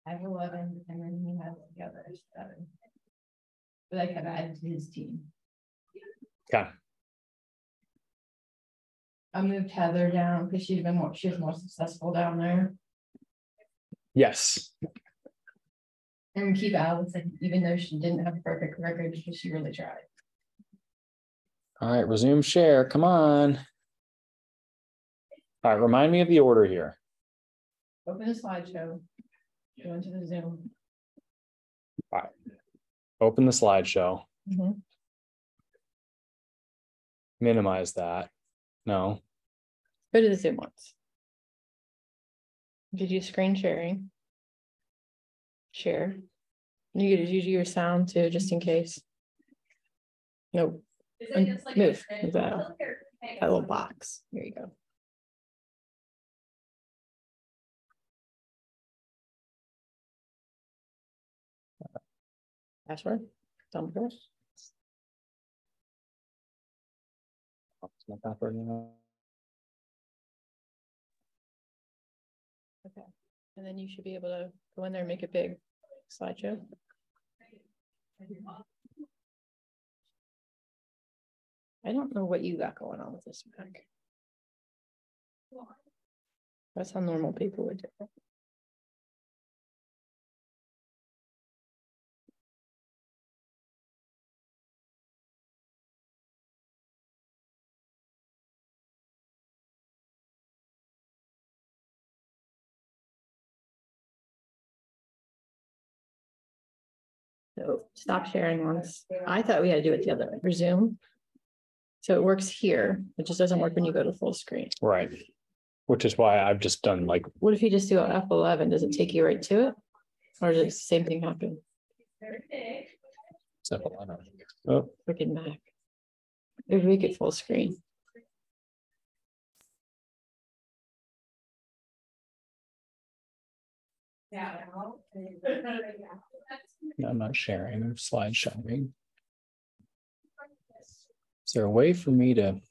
I have 11, and then he has the other 7. But I could add to his team. Okay. I moved Heather down because she was more successful down there. Yes. And keep Allison, even though she didn't have a perfect record, because she really tried. All right, resume share. Come on. All right, remind me of the order here. Open the slideshow. Go into the Zoom. All right. Open the slideshow. Mm-hmm. Minimize that. No. Go to the Zoom once. Did you screen sharing? Share. You could use your sound too, just in case. Nope. Move that little box. Here you go. Password. Thumb first. Okay, and then you should be able to go in there and make a big slideshow. I don't know what you got going on with this Mac. That's how normal people would do it. So stop sharing once. I thought we had to do it the other way. Resume. So it works here. It just doesn't work when you go to full screen. Right. Which is why I've just done like. What if you just do an F11? Does it take you right to it? Or does the same thing happen? Oh. Freaking Mac. If we get full screen. Yeah. I'm not sharing, I'm slide showing. Is there a way for me to?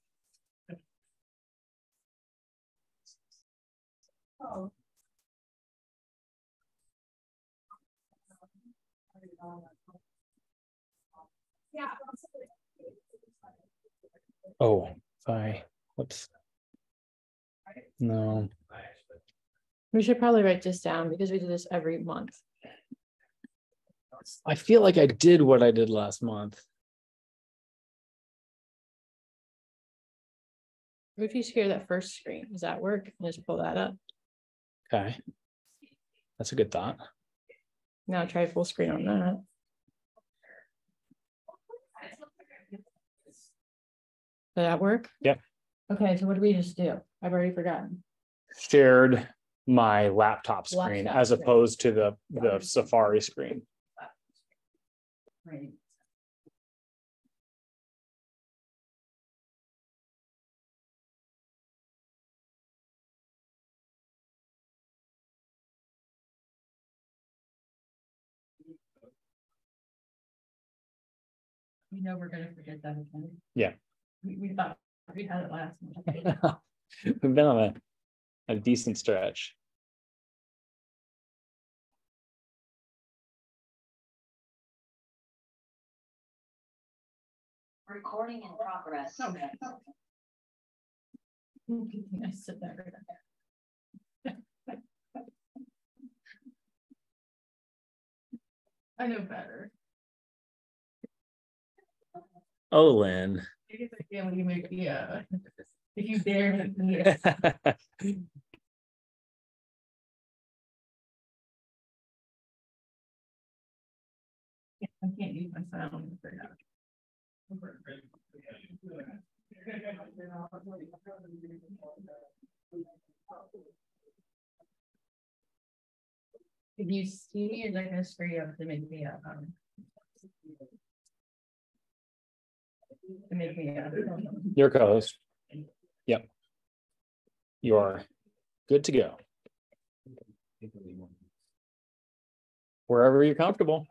Oh, sorry. Whoops. No. We should probably write this down because we do this every month. I feel like I did what I did last month. What if you share that first screen? Does that work? Just pull that up. Okay. That's a good thought. Now try full screen on that. Did that work? Yep. Okay, so what did we just do? I've already forgotten. Shared my laptop screen as opposed to the Safari screen. Right. We know we're going to forget that again. Yeah. We thought we had it last month. We've been on a decent stretch. Recording in progress. Okay. I sit there right there. I know better. Oh, Lynn. If you dare make me. I can't use my sound for that. If you see, you're not going to screw you up to make me up. To make me up. Your co-host. Yep. You are good to go. Wherever you're comfortable.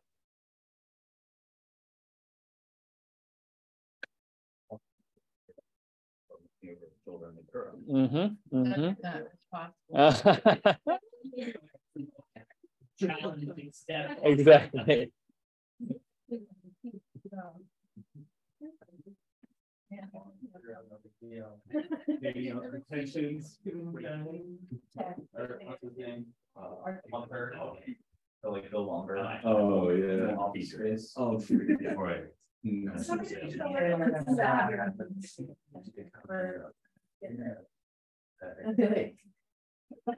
Mm-hmm. Mm-hmm. challenging step. Exactly. Maybe tensions. Like the longer. Oh, yeah. Office. Oh, Right. I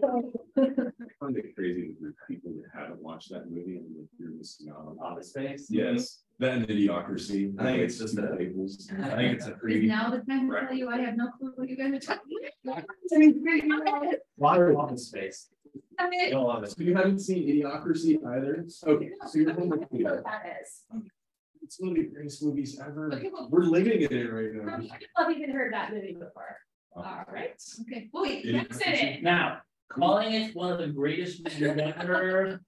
find it crazy that people that haven't watched that movie and that you're missing out on. Office Space. Yes, that and Idiocracy. I think it's just two a- labels. I think it's a Is pretty. now the time to tell you I have no clue what you guys are talking about? Water Office Space. I mean, You'll love it. So you haven't seen Idiocracy either? Okay, so you're home with me. that is. It's one of the greatest movies ever. Okay, well- We're living in it right now. I've even heard that movie before. All right, okay, wait, Idiocracy. that's it. Now, calling it one of the greatest movies ever,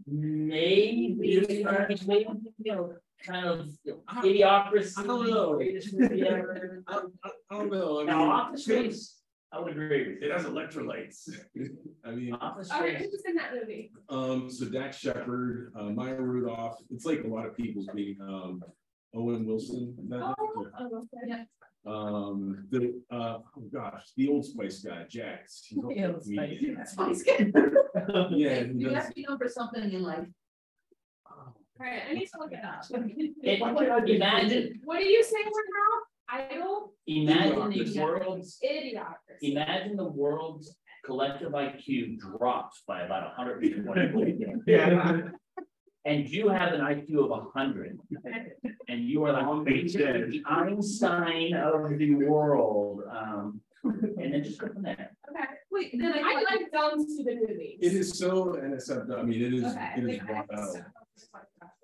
maybe, you know, kind of idiocracy. I don't know. Greatest movie ever. I don't know. I Now, mean, Office Space, I would agree with it you. has electrolytes. I mean, Office All right, Space, who's in that movie? so Dax Shepard, Maya Rudolph, it's like a lot of people's being, Owen Wilson. is that it? Yeah. Oh gosh, the Old Spice guy, Jax. He's also a comedian. Spice Kid. Yeah, he You does. have to be known for something in life. All right, I need to look it up. imagine, What are you saying right now? Idol? imagine the Idiocracy. world's, Idiocracy. imagine the world's collective IQ drops by about 120. Yeah. And you have an IQ of 100, and you are like basically the Einstein of the world, and then just go from there. Okay, wait, then I like done to the movies. It is so NSFW. I mean, it is, Okay, it is like, brought out. I-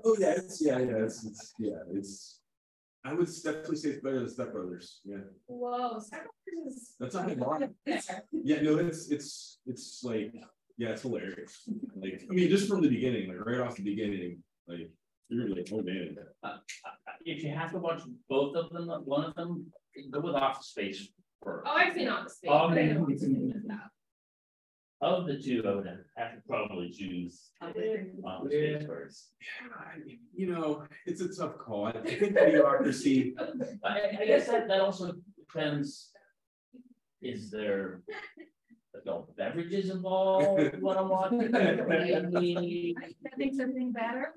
Oh, yeah, it's, I would definitely say it's better than Step Brothers. Yeah. Whoa, Step Brothers is. That's a lot. Yeah, no, it's like, yeah, it's hilarious. Like, I mean, just from the beginning, like right off the beginning, like, you're like, oh man. If you have to watch both of them, one of them, go with Office Space first. Oh, I've seen Office Space. Oh, but I man. don't want to see that. Of the two, I would have to probably choose Office Space first. You know, it's a tough call. I think Idiocracy. I guess that also depends. Is there adult beverages involved when I'm watching? Maybe. That makes everything better.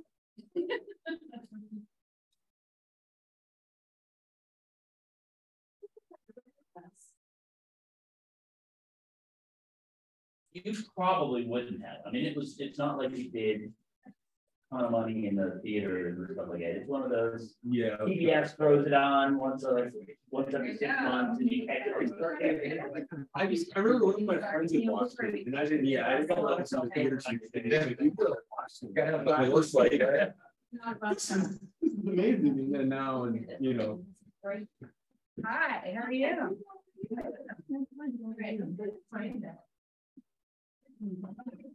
You probably wouldn't have. I mean, it's not like you did a ton of money in the theater and stuff like that. It's one of those, Yeah. PBS throws it on once every 6 months and you catch it. I remember one of my friends had watched it, and I didn't, I didn't know that's in the theater. But I was like, this is amazing, and then now, and you know. Hi, how are you?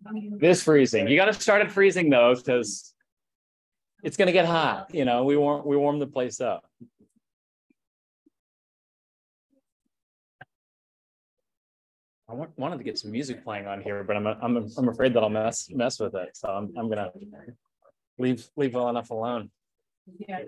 It is freezing. You got to start it freezing though, because it's going to get hot. You know, we warm the place up. I wanted to get some music playing on here, but I'm afraid that I'll mess with it. So I'm gonna leave well enough alone. Yeah.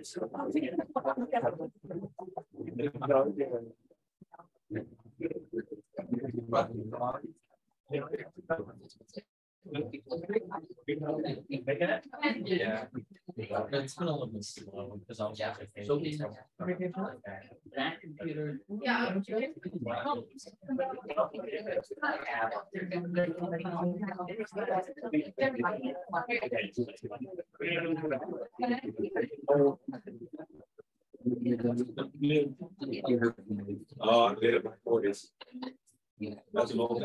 Yeah. It's been a little bit slow because I'm. So that computer. Yeah. Oh, I did it before this. That's an old.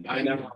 I know.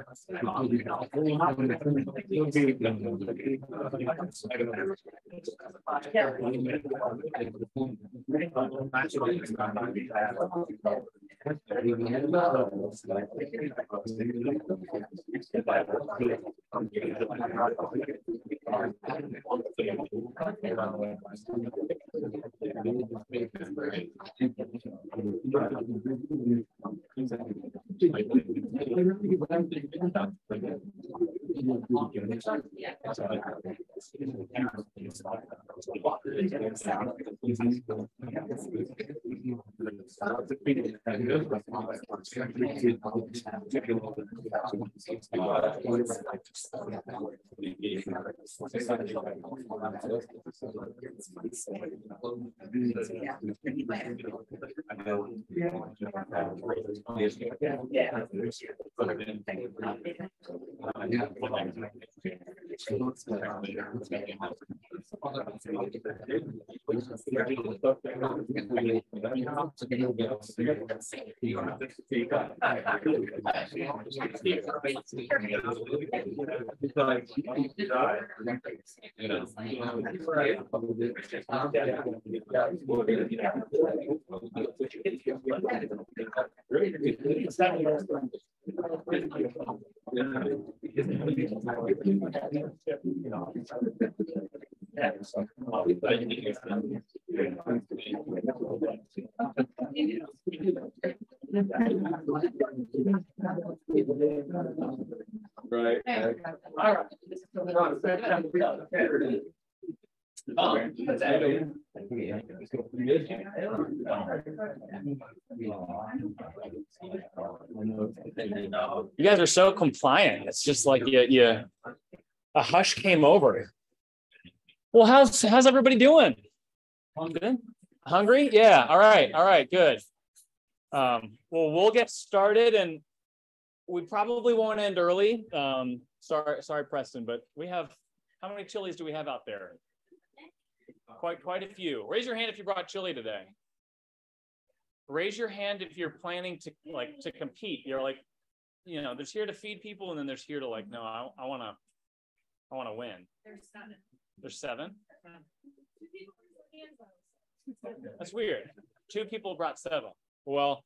Right. All right. You guys are so compliant. It's just like a hush came over. Well, how's everybody doing? Good. Hungry? Yeah. All right. Good. Well, we'll get started, and we probably won't end early. Sorry, Preston, but we have, how many chilies do we have out there? Quite a few. Raise your hand if you brought chili today. Raise your hand if you're planning to compete. You're like, there's here to feed people, and then there's here to no, I want to win. There's seven. That's weird. 2 people brought 7. Well,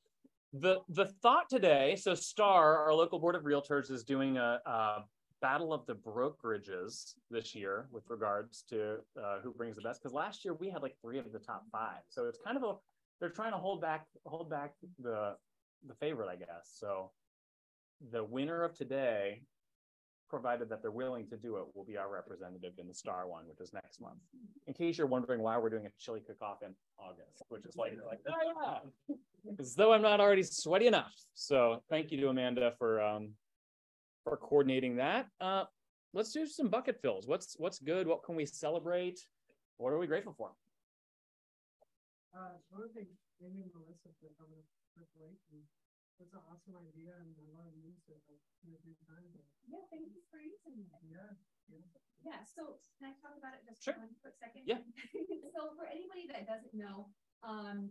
the thought today, so STAR, our local board of realtors, is doing a battle of the brokerages this year with regards to who brings the best. Because last year we had 3 of the top 5. So it's kind of they're trying to hold back the favorite, I guess. So the winner of today, provided that they're willing to do it, will be our representative in the STAR one, which is next month. In case you're wondering why we're doing a chili cook-off in August, which is oh yeah, as though I'm not already sweaty enough. So thank you to Amanda for coordinating that. Let's do some bucket fills. What's good? What can we celebrate? What are we grateful for? One of the things Amy and Melissa for coming up with preparation. That's an awesome idea, and I love to use it. Yeah, thank you for using it. Yeah. So can I talk about it just Sure. for 1 quick second? Yeah. So for anybody that doesn't know,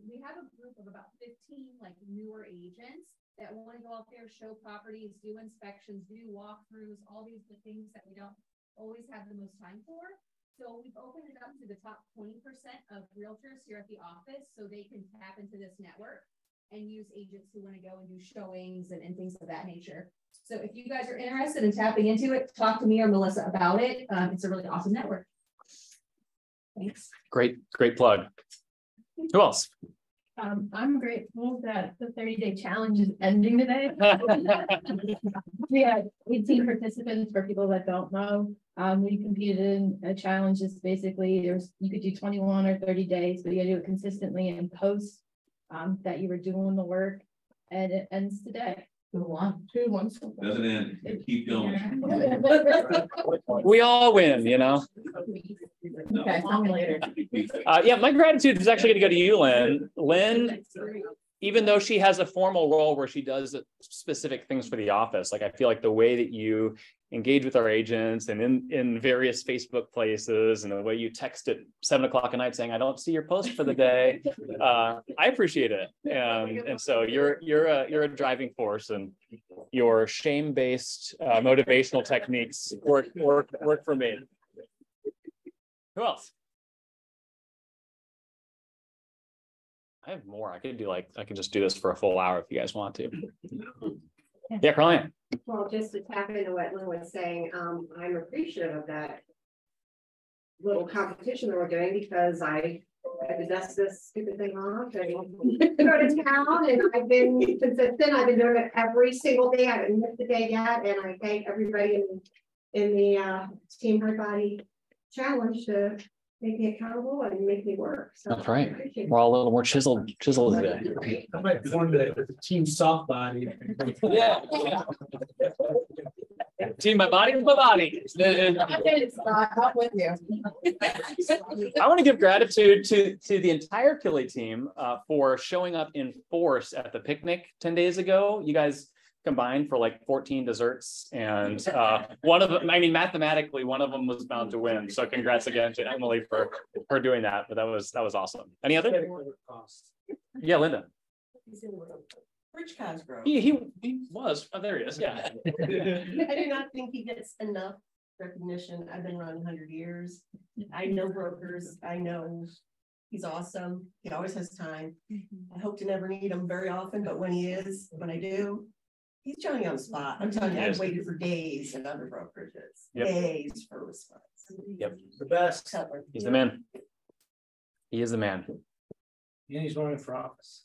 we have a group of about 15 newer agents that want to go out there, show properties, do inspections, do walkthroughs, all these the things that we don't always have the most time for. So we've opened it up to the top 20% of realtors here at the office so they can tap into this network. and use agents who want to go and do showings and things of that nature. So if you guys are interested in tapping into it, talk to me or Melissa about it. It's a really awesome network. Thanks. Great plug. Who else? I'm grateful that the 30-day challenge is ending today. We had 18 participants. For people that don't know, we competed in a challenge. Is basically you could do 21 or 30 days, but you gotta do it consistently and post that you were doing the work, and it ends today. 2-1. Doesn't end, keep going. We all win, you know. Okay, tell me later. Yeah, my gratitude is actually going to go to you, Lynn. Lynn, even though she has a formal role where she does specific things for the office, like I feel like the way that you engage with our agents and in various Facebook places and the way you text at 7 o'clock at night saying, I don't see your post for the day. I appreciate it. And so you're a driving force, and your shame-based motivational techniques work for me. Who else? I have more. I can just do this for a full hour if you guys want to. Yeah, Carlene. Well, just to tap into what Lynn was saying, I'm appreciative of that little competition that we're doing, because I had to dust this stupid thing off and go to town, and I've been consistent. I've been doing it every single day. I haven't missed a day yet, and I thank everybody in the Team Hard Body Challenge to make me accountable and make me work. So That's right. We're all a little more chiseled today. I might form the team soft body. Yeah. Team my body is my body. I'm with you. I want to give gratitude to the entire Kili team for showing up in force at the picnic 10 days ago. You guys combined for like 14 desserts, and one of them, I mean, mathematically, one of them was bound to win. So congrats again to Emily for her doing that. But that was awesome. Any other? Yeah, Linda. Rich Cosgrove. He was. Oh, there he is. Yeah. I do not think he gets enough recognition. I've been running 100 years. I know brokers. I know he's awesome. He always has time. I hope to never need him very often, but when I do, he's Johnny on the spot. I'm telling you, I've waited for days in other brokerages. Yep. Days for response. Yep. The best. He's the man. He is the man. And he's running for office.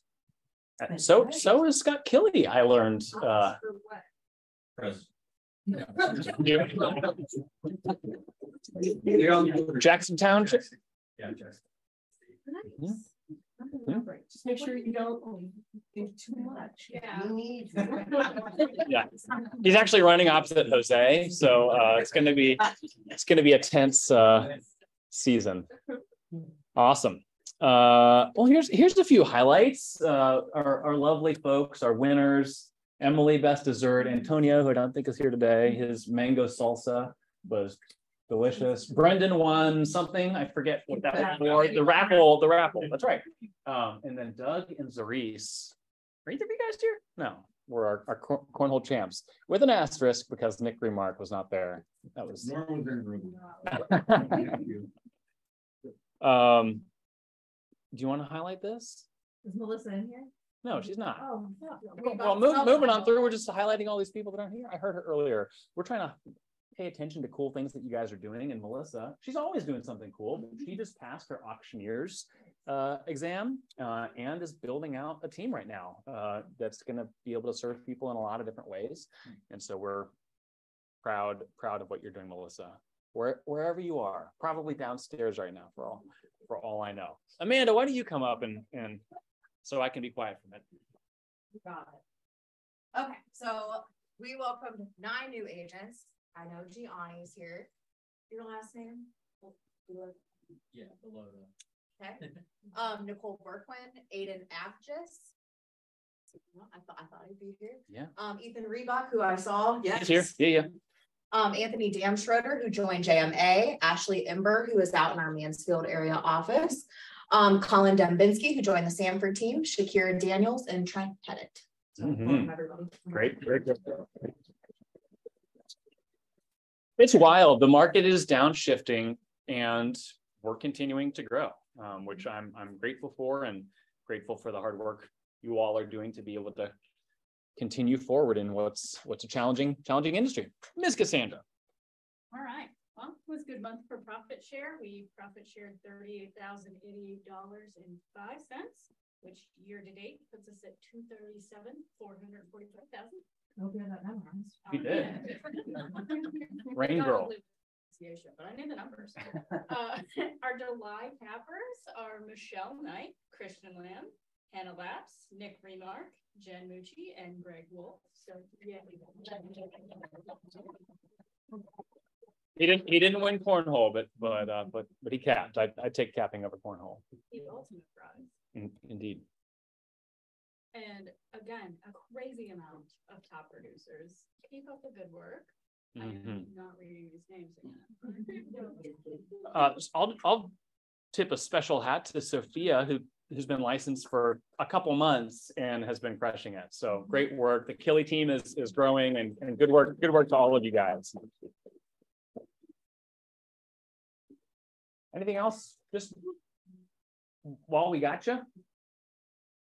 So is Scott Kili, I learned. Jackson Township. Yeah, Jackson. Just make sure you don't think too much. Yeah. You need. Yeah, he's actually running opposite Jose, so it's going to be a tense season. Awesome. Well, here's a few highlights. Our lovely folks, our winners: Emily, best dessert; Antonio, who I don't think is here today, his mango salsa was delicious. Brendan won something, I forget what that was for. The raffle, that's right. And then Doug and Zarice. Are either of you guys here? No, we're our cornhole champs, with an asterisk because Nick Remark was not there. That was do you want to highlight this? Is Melissa in here? No, she's not. Oh, Well, moving on through, we're just highlighting all these people that aren't here. I heard her earlier. We're trying to pay attention to cool things that you guys are doing. And Melissa, she's always doing something cool. She just passed her auctioneer's exam and is building out a team right now that's going to be able to serve people in a lot of different ways. And so we're proud of what you're doing, Melissa. Wherever you are, probably downstairs right now for all I know. Amanda, why don't you come up and so I can be quiet for a minute. Got it. Okay, so we welcomed 9 new agents. I know Gianni's here. Your last name? Yeah, below that. Okay. Nicole Berkwin, Aiden Afgis. I thought he'd be here. Yeah. Ethan Reebok, who I saw. Yes. He's here. Yeah. Anthony Damschroeder, who joined JMA, Ashley Ember, who is out in our Mansfield area office, Colin Dembinski, who joined the Sanford team, Shakira Daniels, and Trent Pettit. Great. It's wild. The market is downshifting, and we're continuing to grow, which I'm grateful for, and grateful for the hard work you all are doing to be able to continue forward in what's a challenging industry. Ms. Cassandra. All right. Well, it was a good month for profit share. We profit shared $38,088.05, which year to date puts us at $237,445,000. Oh, yeah, that memorized. You did. Rain girl. But I knew the numbers. Our July cappers are Michelle Knight, Christian Lamb, Hannah Laps, Nick Remark, Jen Mucci, and Greg Wolf. So yeah. He didn't win cornhole, but he capped. I take capping over cornhole. The ultimate prize. Indeed. And again, a crazy amount of top producers. Keep up the good work. I am not reading these names again. I'll tip a special hat to Sophia, who's been licensed for a couple months and has been crushing it. So great work. The Killy team is growing, and good work to all of you guys. Anything else? Just while we got you.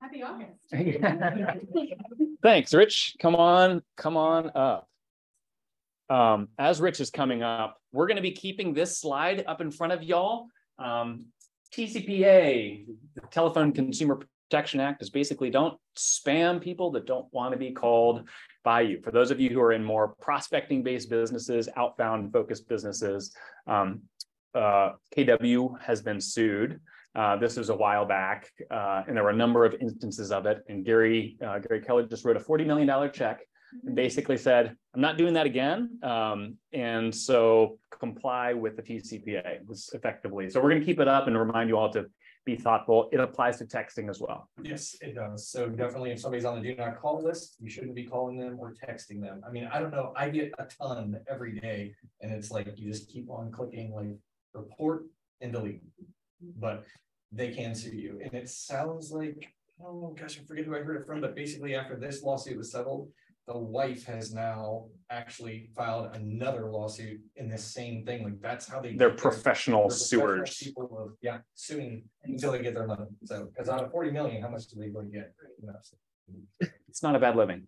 Happy August. Thanks, Rich. Come on up. As Rich is coming up, we're going to be keeping this slide up in front of y'all. TCPA, the Telephone Consumer Protection Act, is basically don't spam people that don't want to be called by you. For those of you who are in more prospecting-based businesses, outbound-focused businesses, KW has been sued. This was a while back, and there were a number of instances of it. And Gary Keller just wrote a $40 million check and basically said, I'm not doing that again. And so comply with the TCPA effectively. So we're going to keep it up and remind you all to be thoughtful. It applies to texting as well. Yes, it does. So definitely if somebody's on the do not call list, you shouldn't be calling them or texting them. I mean, I don't know. I get a ton every day, and it's like you just keep on clicking like report and delete. But they can sue you. And it sounds like, oh gosh, I forget who I heard it from, but basically after this lawsuit was settled, the wife has now actually filed another lawsuit in this same thing. Like that's how they're professional suers. People of, suing until they get their money. So because out of 40 million, how much do they really get? You know, so. It's not a bad living.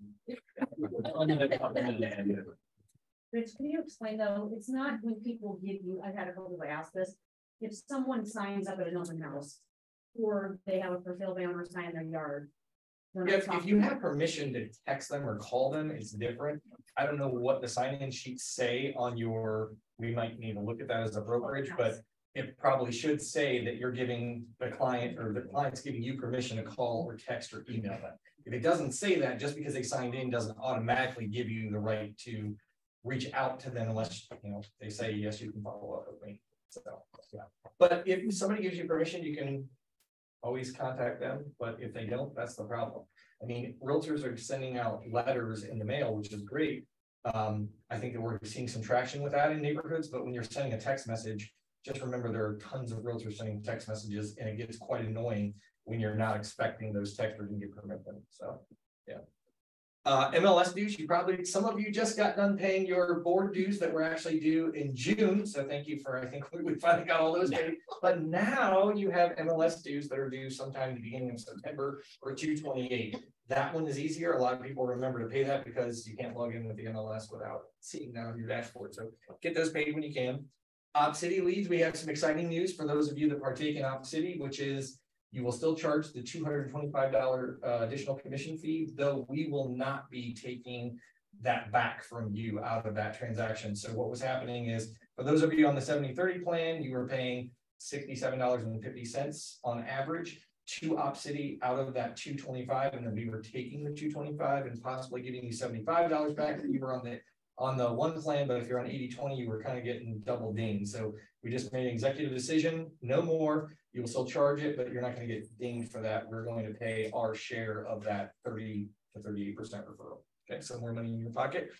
Rich, can you explain though? It's not when people give you, I've had a couple of ask this. If someone signs up at an open house or they have a for sale banner sign in their yard. If you have permission to text them or call them, it's different. I don't know what the sign-in sheets say on your, we might need to look at that as a brokerage, but it probably should say that you're giving the client or the client's giving you permission to call or text or email them. If it doesn't say that, just because they signed in doesn't automatically give you the right to reach out to them unless, you know, they say, yes, you can follow up with me. So, yeah. But if somebody gives you permission, you can always contact them. But if they don't, that's the problem. I mean, realtors are sending out letters in the mail, which is great. I think that we're seeing some traction with that in neighborhoods. But when you're sending a text message, just remember there are tons of realtors sending text messages, and it gets quite annoying when you're not expecting those texters to get permission. So, yeah. MLS dues, some of you just got done paying your board dues that were actually due in June. So thank you for, I think we finally got all those paid. But now you have MLS dues that are due sometime at the beginning of September or 2/28. That one is easier. A lot of people remember to pay that because you can't log in with the MLS without seeing that on your dashboard. So get those paid when you can. OpCity leads, we have some exciting news for those of you that partake in OpCity, which is you will still charge the $225 additional commission fee, though we will not be taking that back from you out of that transaction. So what was happening is, for those of you on the 70/30 plan, you were paying $67.50 on average to OpCity out of that $225, and then we were taking the $225 and possibly giving you $75 back if you were on the one plan, but if you're on 80/20, you were kind of getting double dinged. So we just made an executive decision, no more. You will still charge it, but you're not going to get dinged for that. We're going to pay our share of that 30 to 38% referral. Okay, so more money in your pocket.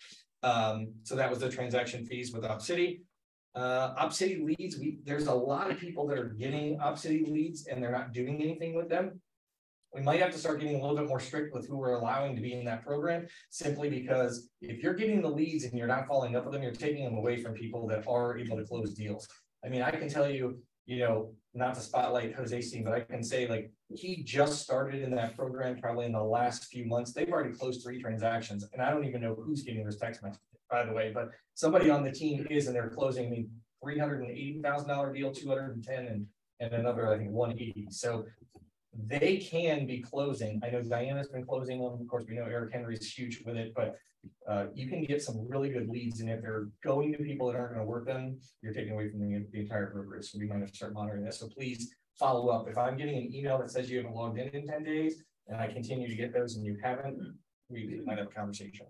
So that was the transaction fees with OpCity. OpCity leads, there's a lot of people that are getting OpCity leads and they're not doing anything with them. We might have to start getting a little bit more strict with who we're allowing to be in that program, simply because if you're getting the leads and you're not following up with them, you're taking them away from people that are able to close deals. I mean, I can tell you, you know, not to spotlight Jose's team, but I can say like, he just started in that program probably in the last few months. They've already closed 3 transactions, and I don't even know who's getting those text messages, by the way, but somebody on the team is, and they're closing me $380,000 deal, 210, and another, I think 180. So they can be closing. I know Diana's been closing them. Of course, we know Eric Henry's huge with it, but you can get some really good leads. And if they're going to people that aren't going to work them, you're taking away from the entire brokerage. So we might have to start monitoring this. So please follow up. If I'm getting an email that says you haven't logged in 10 days, and I continue to get those and you haven't, we might have a conversation.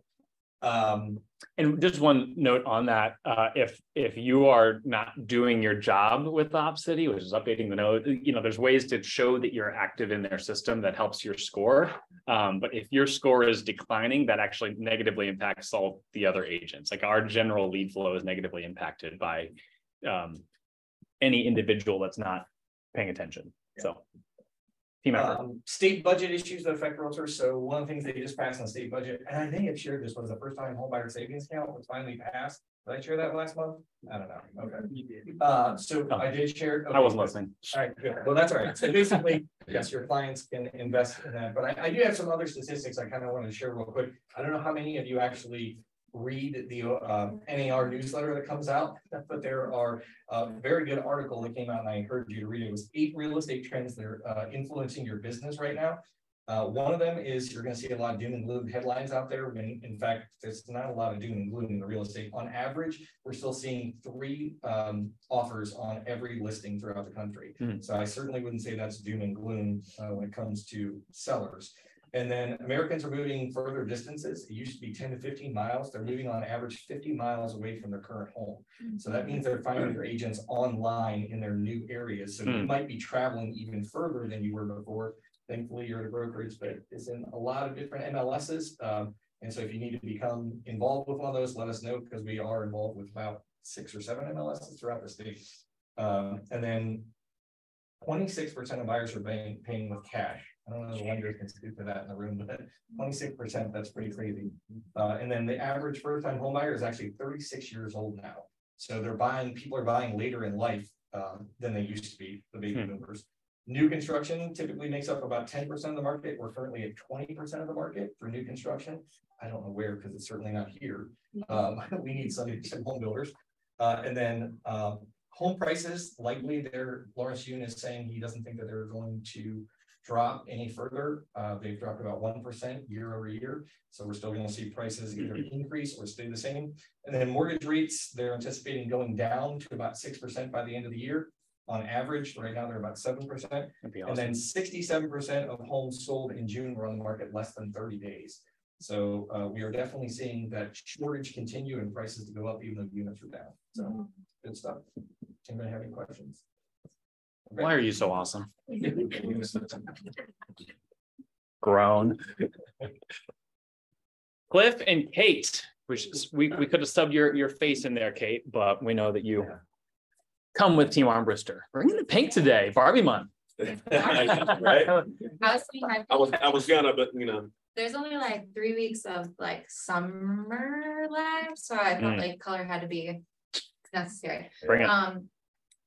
And just one note on that, if you are not doing your job with OpCity, which is updating the node, you know, there's ways to show that you're active in their system that helps your score. But if your score is declining, that actually negatively impacts all the other agents. Like our general lead flow is negatively impacted by any individual that's not paying attention. So team effort. State budget issues that affect realtors. So one of the things they just passed on the state budget, and I think I've shared this, was the first time home buyer savings account was finally passed. Did I share that last month? I don't know. Okay. You did. So I did share. Okay, I wasn't listening. All right, good. Well, that's all right. So basically, yes, your clients can invest in that. But I do have some other statistics I kind of wanted to share real quick. I don't know how many of you actually read the NAR newsletter that comes out, but there are a very good article that came out, and I encourage you to read it. It was 8 real estate trends that are influencing your business right now. One of them is you're going to see a lot of doom and gloom headlines out there. In fact, there's not a lot of doom and gloom in the real estate. On average, we're still seeing 3 offers on every listing throughout the country. So I certainly wouldn't say that's doom and gloom when it comes to sellers. And then Americans are moving further distances. It used to be 10 to 15 miles. They're moving on average 50 miles away from their current home. So that means they're finding their agents online in their new areas. So you might be traveling even further than you were before. Thankfully, you're at a brokerage that is in a lot of different MLSs. And so if you need to become involved with one of those, let us know, because we are involved with about 6 or 7 MLSs throughout the state. And then 26% of buyers are paying with cash. I don't know the lenders can speak to that in the room, but 26%, that's pretty crazy. And then the average first-time home buyer is actually 36 years old now. So people are buying later in life than they used to be, the baby boomers. New construction typically makes up about 10% of the market. We're currently at 20% of the market for new construction. I don't know where, because it's certainly not here. We need some home builders. And then home prices, likely Lawrence Yun is saying he doesn't think that they're going to drop any further. They've dropped about 1% year over year. So we're still going to see prices either increase or stay the same. And then mortgage rates, they're anticipating going down to about 6% by the end of the year. On average, right now they're about 7%. Awesome. And then 67% of homes sold in June were on the market less than 30 days. So we are definitely seeing that shortage continue and prices to go up even though units are down. So good stuff. Anybody have any questions? Okay. Why are you so awesome? Grown. Cliff and Kate, which we could have subbed your face in there, Kate, but we know that you come with Team Armbruster. Bringing the pink today, Barbie month. Right? I was gonna, but you know. There's only like 3 weeks of like summer left, so I felt like color had to be necessary. Bring it.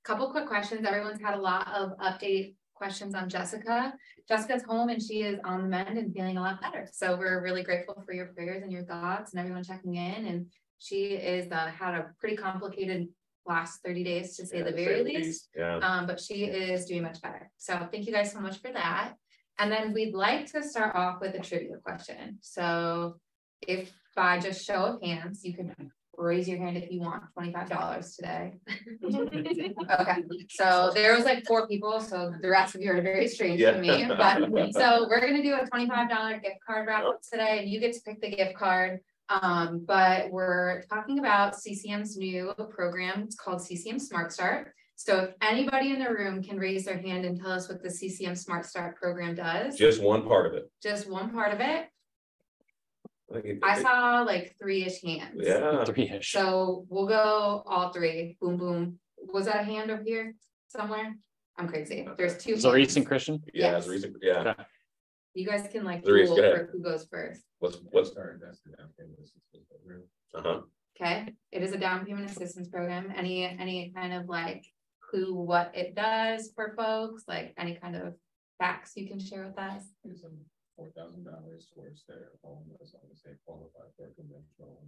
Couple quick questions. Everyone's had a lot of update questions on Jessica. Jessica's home and she is on the mend and feeling a lot better. So we're really grateful for your prayers and your thoughts and everyone checking in. And she is had a pretty complicated last 30 days to say the very least. But she is doing much better. So thank you guys so much for that. And then we'd like to start off with a trivia question. So if by just show of hands, you can raise your hand if you want $25 today. Okay, so there was like 4 people, so the rest of you are very strange to me. But so we're gonna do a $25 gift card wrap up today, and you get to pick the gift card. But we're talking about CCM's new program. It's called CCM Smart Start. So if anybody in the room can raise their hand and tell us what the CCM Smart Start program does. Just one part of it. Just one part of it. I saw like 3-ish hands. Yeah. 3-ish. So we'll go all 3. Boom, boom. Was that a hand over here somewhere? I'm crazy. There's 2. Reese and Christian? Yeah, yes. Reese, yeah. Okay. You guys can like Reese, duel for who goes first. What's Okay. It is a down payment assistance program. Any kind of like clue what it does for folks? Like any kind of facts you can share with us? $4,000 towards their home as long as they qualify for conventional.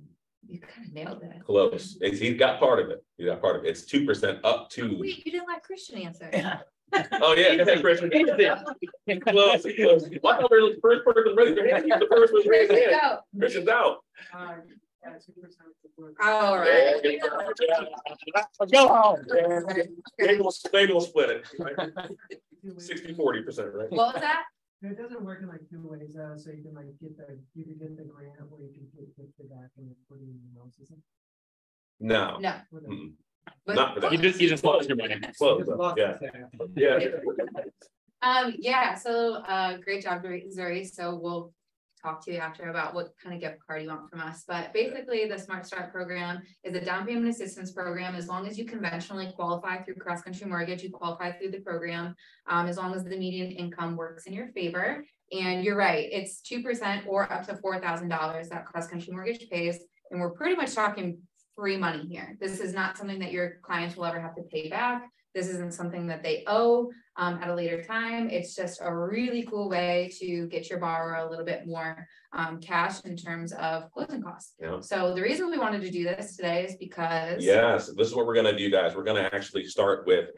You kind of nailed it. Close. He's got part of it. He's got part of it. It's 2% up to. Oh, wait, you didn't let Christian answer. Oh yeah, Christian. Close, close. Why not the first person raised their hand? The first was raised their hand. Christian's out. All right. Go home. Maybe we'll split it. 60-40%, right? What was that? It doesn't work in like 2 ways, so you can like get the grant or you can get it back and then put it in the house, isn't it? No. No. Mm-mm. But Not for that. You just lost your money. Close. Yeah. Yeah. Yeah, so great job, Zuri. So we'll talk to you after about what kind of gift card you want from us. But basically the Smart Start program is a down payment assistance program. As long as you conventionally qualify through Cross Country Mortgage, you qualify through the program, as long as the median income works in your favor. And you're right, it's 2% or up to $4,000 that Cross Country Mortgage pays. And we're pretty much talking free money here. This is not something that your clients will ever have to pay back. This isn't something that they owe at a later time. It's just a really cool way to get your borrower a little bit more cash in terms of closing costs. Yeah. So the reason we wanted to do this today is because Yes, this is what we're gonna do, guys. We're gonna actually start with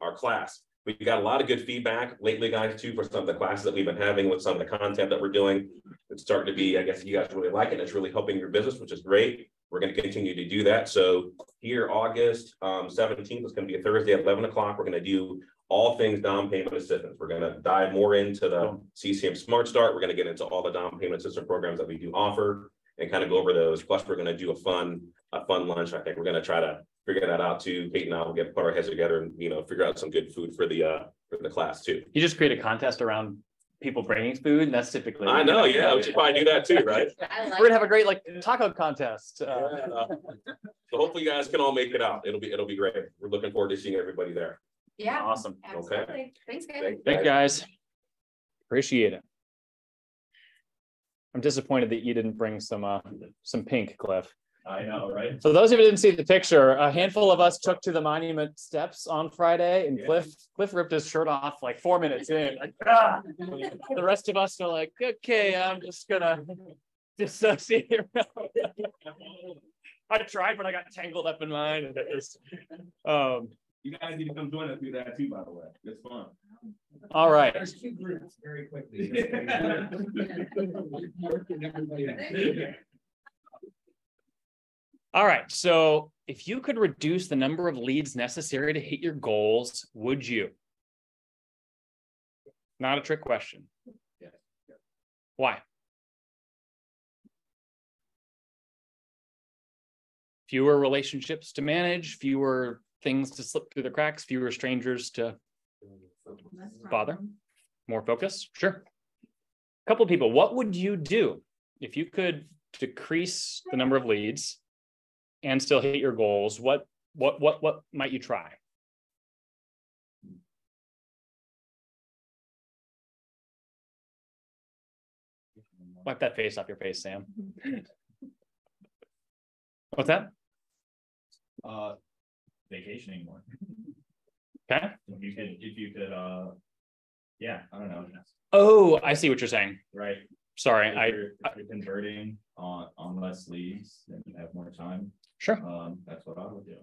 our class. We got a lot of good feedback lately, guys, too, for some of the classes that we've been having with some of the content that we're doing. It's starting to be, I guess you guys really like it. It's really helping your business, which is great. We're going to continue to do that. So here, August 17th is going to be a Thursday at 11 o'clock. We're going to do all things down payment assistance. We're going to dive more into the CCM Smart Start. We're going to get into all the down payment assistance programs that we do offer and kind of go over those. Plus, we're going to do a fun lunch. I think we're going to try to figure that out too. Peyton and I will put our heads together and figure out some good food for the class too. You just create a contest around people bringing food, and that's typically. I know, yeah, we should probably do that too, right? We're gonna have a great taco contest. So hopefully you guys can all make it out. It'll be great. We're looking forward to seeing everybody there. Yeah, awesome. Absolutely. Okay. Thanks, guys. Thanks, guys. Appreciate it. I'm disappointed that you didn't bring some pink, Cliff. I know, right? So those of you who didn't see the picture, a handful of us took to the monument steps on Friday, and Cliff ripped his shirt off like 4 minutes in. Like, ah! The rest of us are like, okay, I'm just gonna dissociate. I tried, but I got tangled up in mine, and it was. You guys need to come join us do that too, by the way. It's fun. All right. There's 2 groups very quickly. All right, so if you could reduce the number of leads necessary to hit your goals, would you? Not a trick question. Why? Fewer relationships to manage, fewer things to slip through the cracks, fewer strangers to bother, more focus. Sure. A couple of people, what would you do if you could decrease the number of leads and still hit your goals? What might you try? Wipe that face off your face, Sam. What's that? Vacationing more. Okay. If you could, yeah, I don't know. Oh, I see what you're saying. Right. Sorry, if you're converting on less leads, then you have more time. Sure. That's what I would do.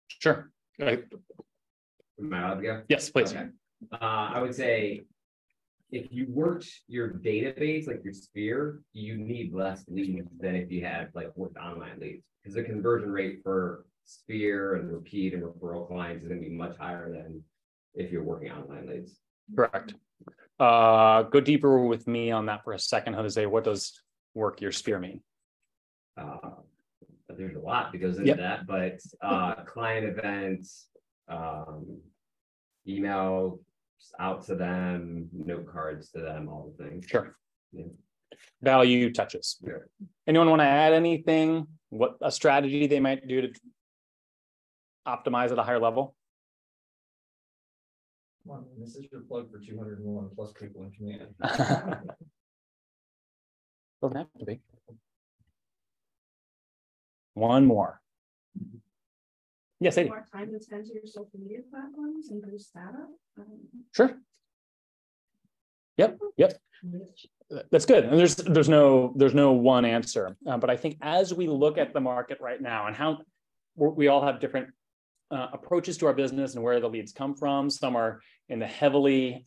Sure. Right. Am I allowed to go? Yes, please. Okay. I would say if you worked your database, like your sphere, you need less leads than if you had worked online leads, because the conversion rate for sphere and repeat and referral clients is going to be much higher than if you're working online leads. Correct. Go deeper with me on that for a second, Jose. What does work your sphere mean? There's a lot that goes into that, but client events, email out to them, note cards to them, all the things. Sure. Yeah. Value touches. Yeah. Anyone want to add anything? What a strategy they might do to optimize at a higher level? Come on, this is your plug for 201 plus people in command. Doesn't have to be. One more. Yes, Sadie. More time to spend to your social media platforms and boost that up? Sure. Yep. That's good. And there's no one answer. But I think as we look at the market right now and how we all have different approaches to our business and where the leads come from. Some are in the heavily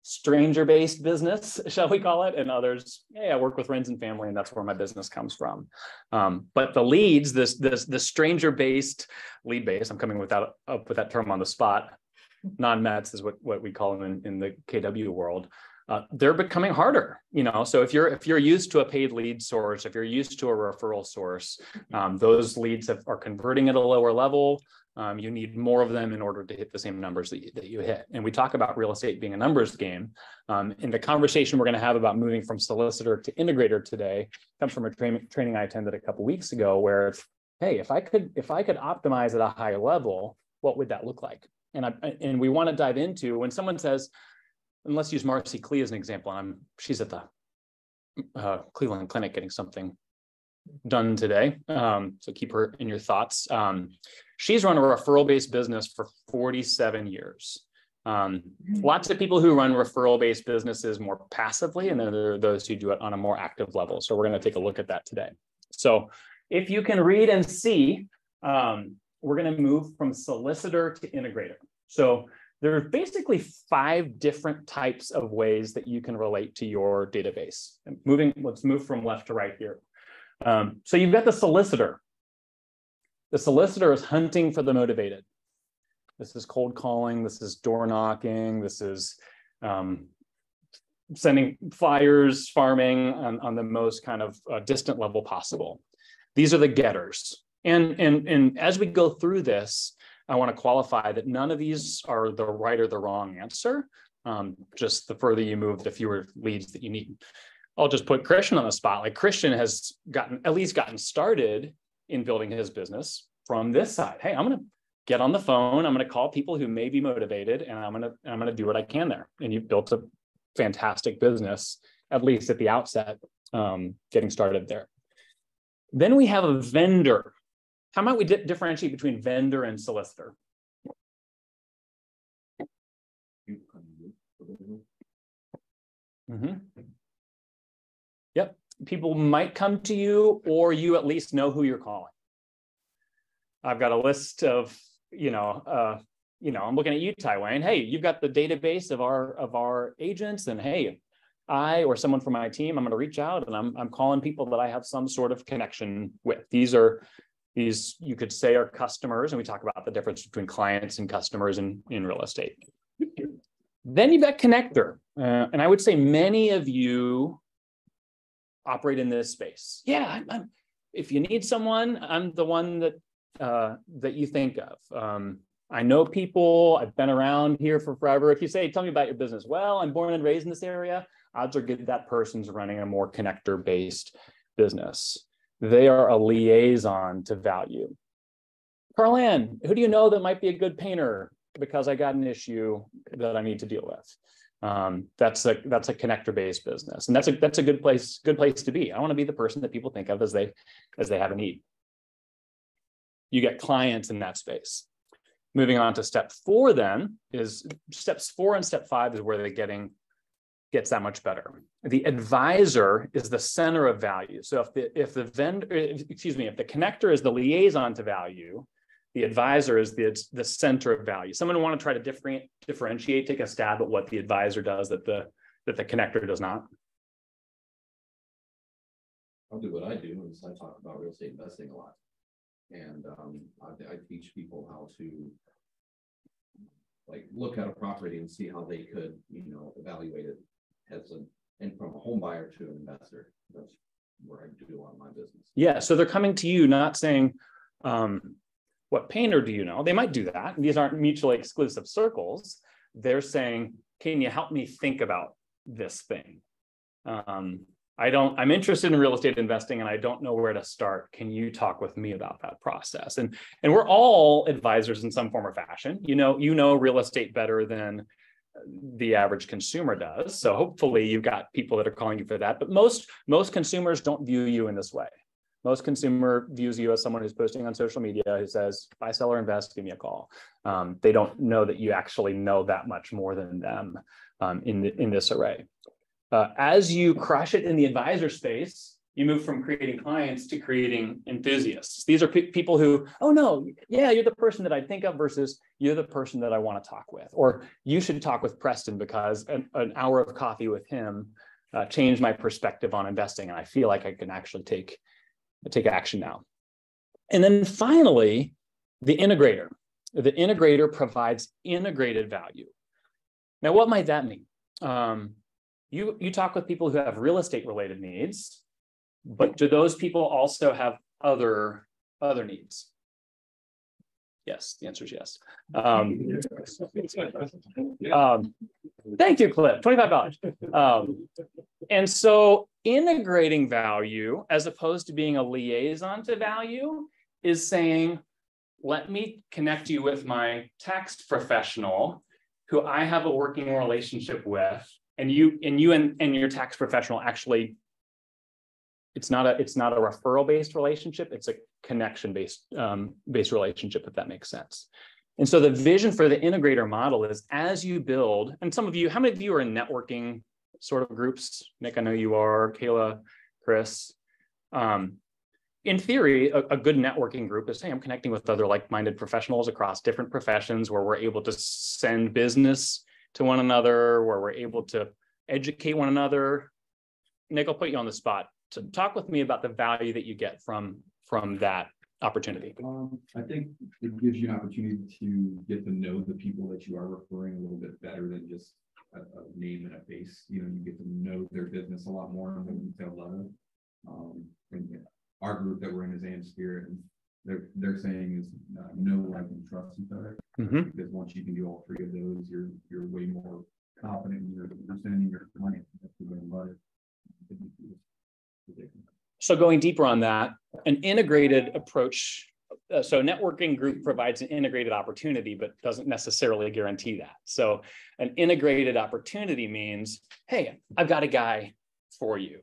stranger-based business, shall we call it, and others, hey, I work with friends and family, and that's where my business comes from. But the leads, the stranger-based, lead-based, I'm coming up with that term on the spot. Non-Mets is what we call them in the KW world. They're becoming harder, so if you're used to a paid lead source, if you're used to a referral source, those leads are converting at a lower level. You need more of them in order to hit the same numbers that you hit. And we talk about real estate being a numbers game. In the conversation we're going to have about moving from solicitor to integrator today comes from a training I attended a couple of weeks ago, where it's, hey, if I could optimize at a higher level, what would that look like? And we want to dive into when someone says, and let's use Marcy Klee as an example. And she's at the Cleveland Clinic getting something done today. So keep her in your thoughts. She's run a referral-based business for 47 years. Lots of people who run referral-based businesses more passively, and then there are those who do it on a more active level. So we're going to take a look at that today. So if you can read and see, we're going to move from solicitor to integrator. So there are basically 5 different types of ways that you can relate to your database. Let's move from left to right here. So you've got the solicitor. The solicitor is hunting for the motivated. This is cold calling. This is door knocking. This is sending flyers, farming on the most kind of distant level possible. These are the getters. And as we go through this, I want to qualify that none of these are the right or the wrong answer. Just the further you move, the fewer leads that you need. I'll just put Christian on the spot. Like Christian has at least gotten started in building his business from this side. Hey, I'm going to get on the phone. I'm going to call people who may be motivated, and I'm going to do what I can there. And you've built a fantastic business, at least at the outset, getting started there. Then we have a vendor. How might we differentiate between vendor and solicitor? Yep. People might come to you, or you at least know who you're calling. I've got a list of, I'm looking at you, Tywayne. Hey, you've got the database of our agents, and hey, I or someone from my team, I'm going to reach out and I'm calling people that I have some sort of connection with. These you could say are customers, and we talk about the difference between clients and customers in real estate. Then you've got connector, and I would say many of you operate in this space. Yeah, if you need someone, I'm the one that you think of. I know people, I've been around here for forever. If you say, tell me about your business. Well, I'm born and raised in this area. Odds are good that person's running a more connector-based business. They are a liaison to value. Carlann, who do you know that might be a good painter because I got an issue that I need to deal with? That's a connector-based business, and that's a good place to be. I want to be the person that people think of as they have a need. You get clients in that space. Moving on to step 4, then is steps 4 and step 5 is where the gets that much better. The advisor is the center of value. So if the connector is the liaison to value, the advisor is the center of value. Someone want to try to differentiate, take a stab at what the advisor does that the connector does not. I'll do what I do, is I talk about real estate investing a lot. And I teach people how to look at a property and see how they could, evaluate it and from a home buyer to an investor. That's where I do a lot of my business. Yeah, so they're coming to you not saying, what painter do you know? They might do that. These aren't mutually exclusive circles. They're saying, can you help me think about this thing? I'm interested in real estate investing and I don't know where to start. Can you talk with me about that process? And we're all advisors in some form or fashion. You know real estate better than the average consumer does. So hopefully you've got people that are calling you for that. But most consumers don't view you in this way. Most consumer views you as someone who's posting on social media who says, buy, sell, or invest, give me a call. They don't know that you actually know that much more than them in this array. As you crush it in the advisor space, you move from creating clients to creating enthusiasts. These are people who, oh no, yeah, you're the person that I think of versus you're the person that I want to talk with. Or you should talk with Preston because an hour of coffee with him changed my perspective on investing. And I feel like I can actually take action now. And then finally, the integrator. The integrator provides integrated value. Now, what might that mean? You talk with people who have real estate related needs, but do those people also have other needs? Yes, the answer is yes. Thank you, Cliff, $25. And so integrating value as opposed to being a liaison to value is saying, let me connect you with my tax professional who I have a working relationship with, and you and your tax professional actually, it's not a referral-based relationship, it's a connection-based based relationship, if that makes sense. And so the vision for the integrator model is as you build, and some of you, how many of you are in networking sort of groups? Nick, I know you are, Kayla, Chris. In theory, a good networking group is, hey, I'm connecting with other like-minded professionals across different professions where we're able to send business to one another, where we're able to educate one another. Nick, I'll put you on the spot to talk with me about the value that you get from that opportunity. I think it gives you an opportunity to get to know the people that you are referring a little bit better than just a name and a face. You know, you get to know their business a lot more on a detailed level. And our group that we're in is AM Spirit, and they're saying is know, like, and trust each other. Because once you can do all three of those, you're way more confident in your understanding your client. That's the way about it. So going deeper on that, an integrated approach, so networking group provides an integrated opportunity, but doesn't necessarily guarantee that. So an integrated opportunity means, hey, I've got a guy for you.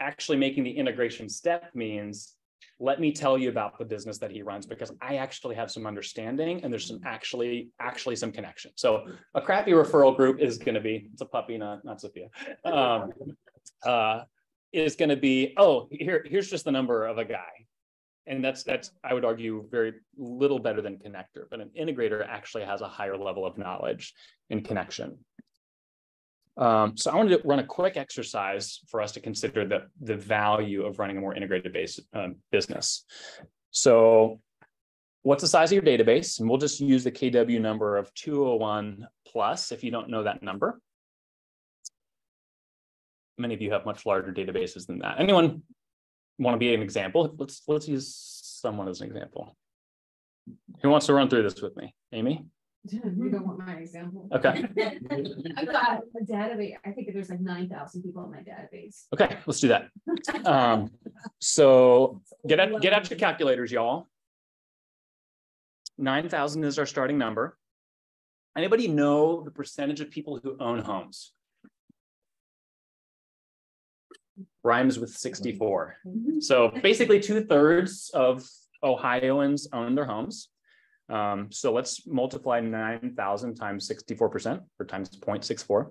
Actually making the integration step means, let me tell you about the business that he runs because I actually have some understanding and there's some actually some connection. So a crappy referral group is going to be, it's a puppy, not Sophia. Is going to be, oh, here's just the number of a guy. And that's I would argue very little better than connector, but an integrator actually has a higher level of knowledge and connection. So I wanted to run a quick exercise for us to consider the value of running a more integrated business. So what's the size of your database? And we'll just use the KW number of 201 plus if you don't know that number. Many of you have much larger databases than that. Anyone want to be an example? Let's use someone as an example. Who wants to run through this with me? Amy? You don't want my example. Okay. I've got a database. I think there's like 9,000 people in my database. Okay, let's do that. So get out your calculators, y'all. 9,000 is our starting number. Anybody know the percentage of people who own homes? Rhymes with 64. So basically 2/3 of Ohioans own their homes. So let's multiply 9,000 times 64% or times 0.64.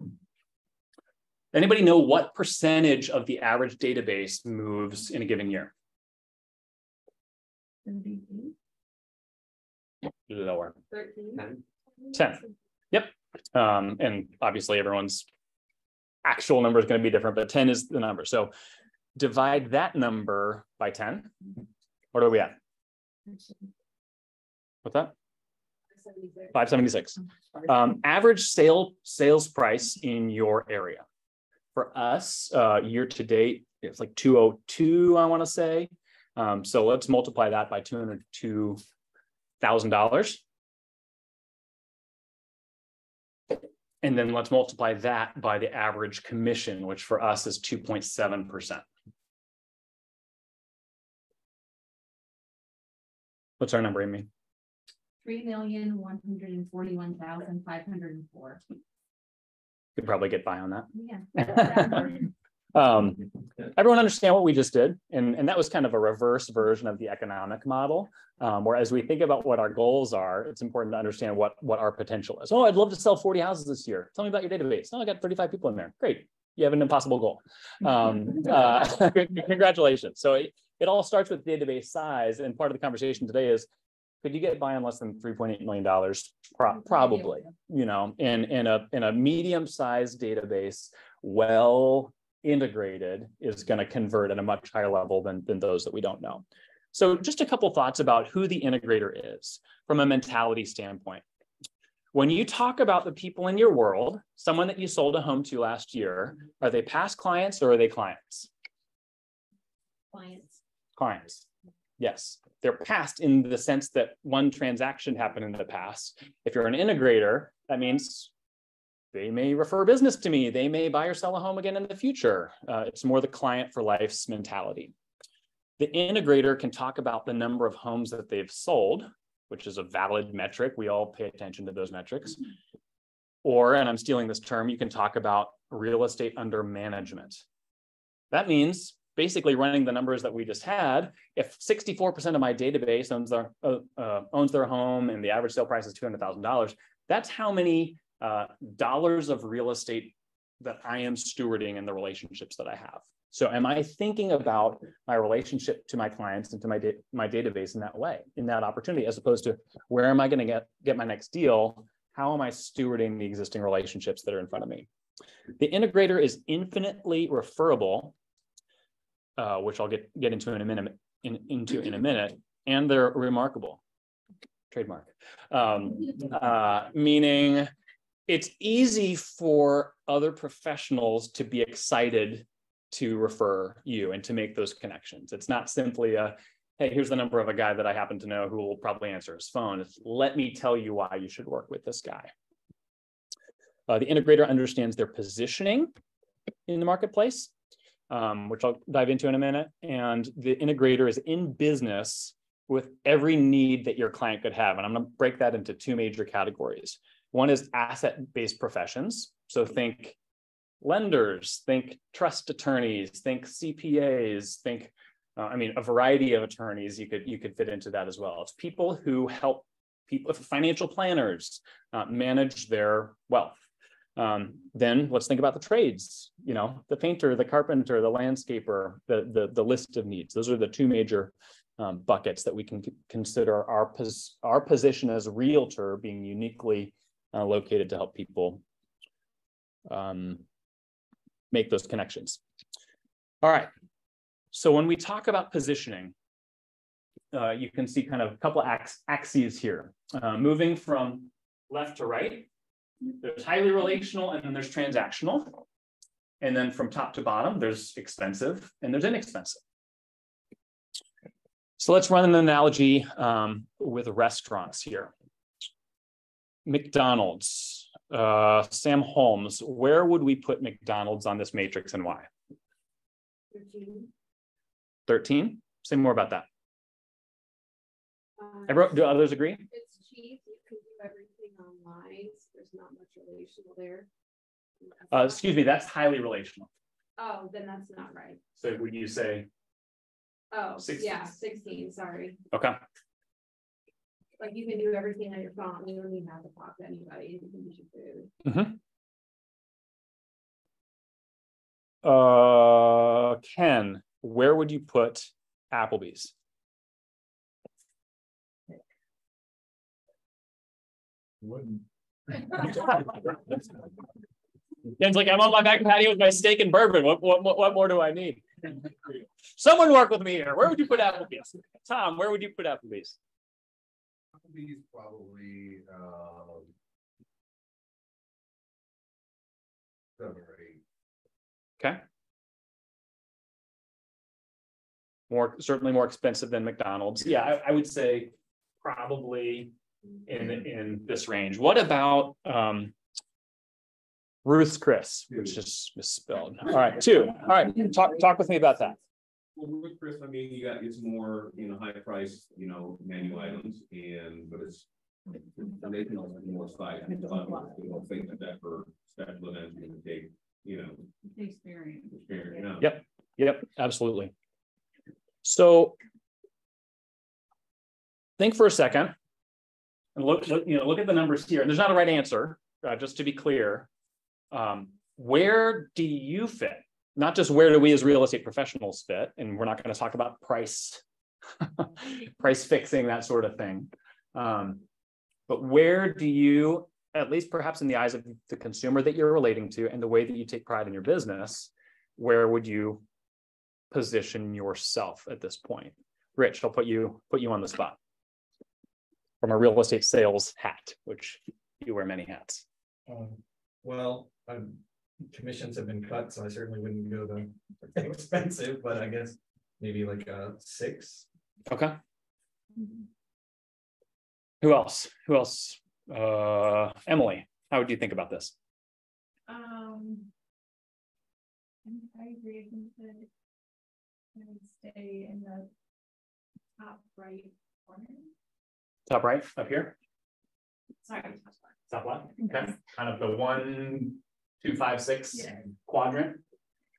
Anybody know what percentage of the average database moves in a given year? 13. 10. Yep. And obviously everyone's actual number is going to be different, but 10 is the number. So divide that number by 10. What are we at? What's that? 576. Average sales price in your area. For us, year to date, it's like 202, I want to say. So let's multiply that by $202,000. And then let's multiply that by the average commission, which for us is 2.7%. What's our number, Amy? 3,141,504. Could probably get by on that. Yeah. Everyone understand what we just did? And that was kind of a reverse version of the economic model. Where as we think about what our goals are, it's important to understand what our potential is. Oh, I'd love to sell 40 houses this year. Tell me about your database. Oh, I got 35 people in there. Great. You have an impossible goal. Congratulations. So it all starts with database size. And part of the conversation today is, could you get by on less than $3.8 million? Probably, you know, in a medium-sized database, well integrated, is going to convert at a much higher level than those that we don't know. So just a couple thoughts about who the integrator is from a mentality standpoint. When you talk about the people in your world, someone that you sold a home to last year, are they past clients or are they clients? Clients. Clients. Yes, they're past in the sense that one transaction happened in the past. If you're an integrator, that means they may refer business to me. They may buy or sell a home again in the future. It's more the client for life's mentality. The integrator can talk about the number of homes that they've sold, which is a valid metric. We all pay attention to those metrics. Or, and I'm stealing this term, you can talk about real estate under management. That means basically running the numbers that we just had. If 64% of my database owns their home and the average sale price is $200,000, that's how many dollars of real estate that I am stewarding in the relationships that I have. So am I thinking about my relationship to my clients and to my database in that way, in that opportunity, as opposed to where am I going to get my next deal? How am I stewarding the existing relationships that are in front of me? The integrator is infinitely referable, which I'll get into in a minute, and they're remarkable. Trademark. Meaning it's easy for other professionals to be excited to refer you and to make those connections. It's not simply a, hey, here's the number of a guy that I happen to know who will probably answer his phone. It's, let me tell you why you should work with this guy. The integrator understands their positioning in the marketplace, which I'll dive into in a minute. And the integrator is in business with every need that your client could have. And I'm going to break that into two major categories. One is asset-based professions. So think lenders, think trust attorneys, think CPAs, think, a variety of attorneys you could fit into that as well. It's people who help people, financial planners, manage their wealth. Then let's think about the trades, the painter, the carpenter, the landscaper, the list of needs. Those are the two major buckets that we can consider our position as a realtor being uniquely located to help people make those connections. All right. So when we talk about positioning, you can see kind of a couple axes here. Moving from left to right, there's highly relational and then there's transactional. And then from top to bottom, there's expensive and there's inexpensive. So let's run an analogy with restaurants here. McDonald's, Sam Holmes, where would we put McDonald's on this matrix and why? 13. 13? Say more about that. Do others agree? It's cheap. You can do everything online. There's not much relational there. Excuse me, that's highly relational. Oh, then that's not right. So would you say? Oh, 16? yeah, 16, sorry. Okay. Like you can do everything on your phone. You don't even have to talk to anybody. You can use your food. Ken, where would you put Applebee's? Wouldn't. Ken's like, I'm on my back patio with my steak and bourbon. What more do I need? Someone work with me here. Where would you put Applebee's? Tom, where would you put Applebee's? Applebee's probably 7 or 8. Okay. Certainly more expensive than McDonald's. Yeah, I would say probably in this range. What about Ruth's Chris, which is misspelled? All right, 2. All right, talk with me about that. Well, Ruth's Chris, it's more, high price, menu items, but it's they can also be more size. Things like that for special events, you can take you know. Experience. Yep, absolutely. So think for a second and look at the numbers here. And there's not a right answer, just to be clear. Where do you fit? Not just where do we as real estate professionals fit, and we're not going to talk about price, price fixing, that sort of thing. But where do you, at least perhaps in the eyes of the consumer that you're relating to and the way that you take pride in your business, where would you position yourself at this point? Rich, I'll put you on the spot from a real estate sales hat, which you wear many hats. Well, commissions have been cut, so I certainly wouldn't go the expensive, but I guess maybe like a 6. Okay. Who else? Emily, how would you think about this? I agree. I think that I would stay in the top right corner. Top right, up here? Sorry, Top left. Okay. Kind of the 1, 2, 5, 6 Yeah. quadrant.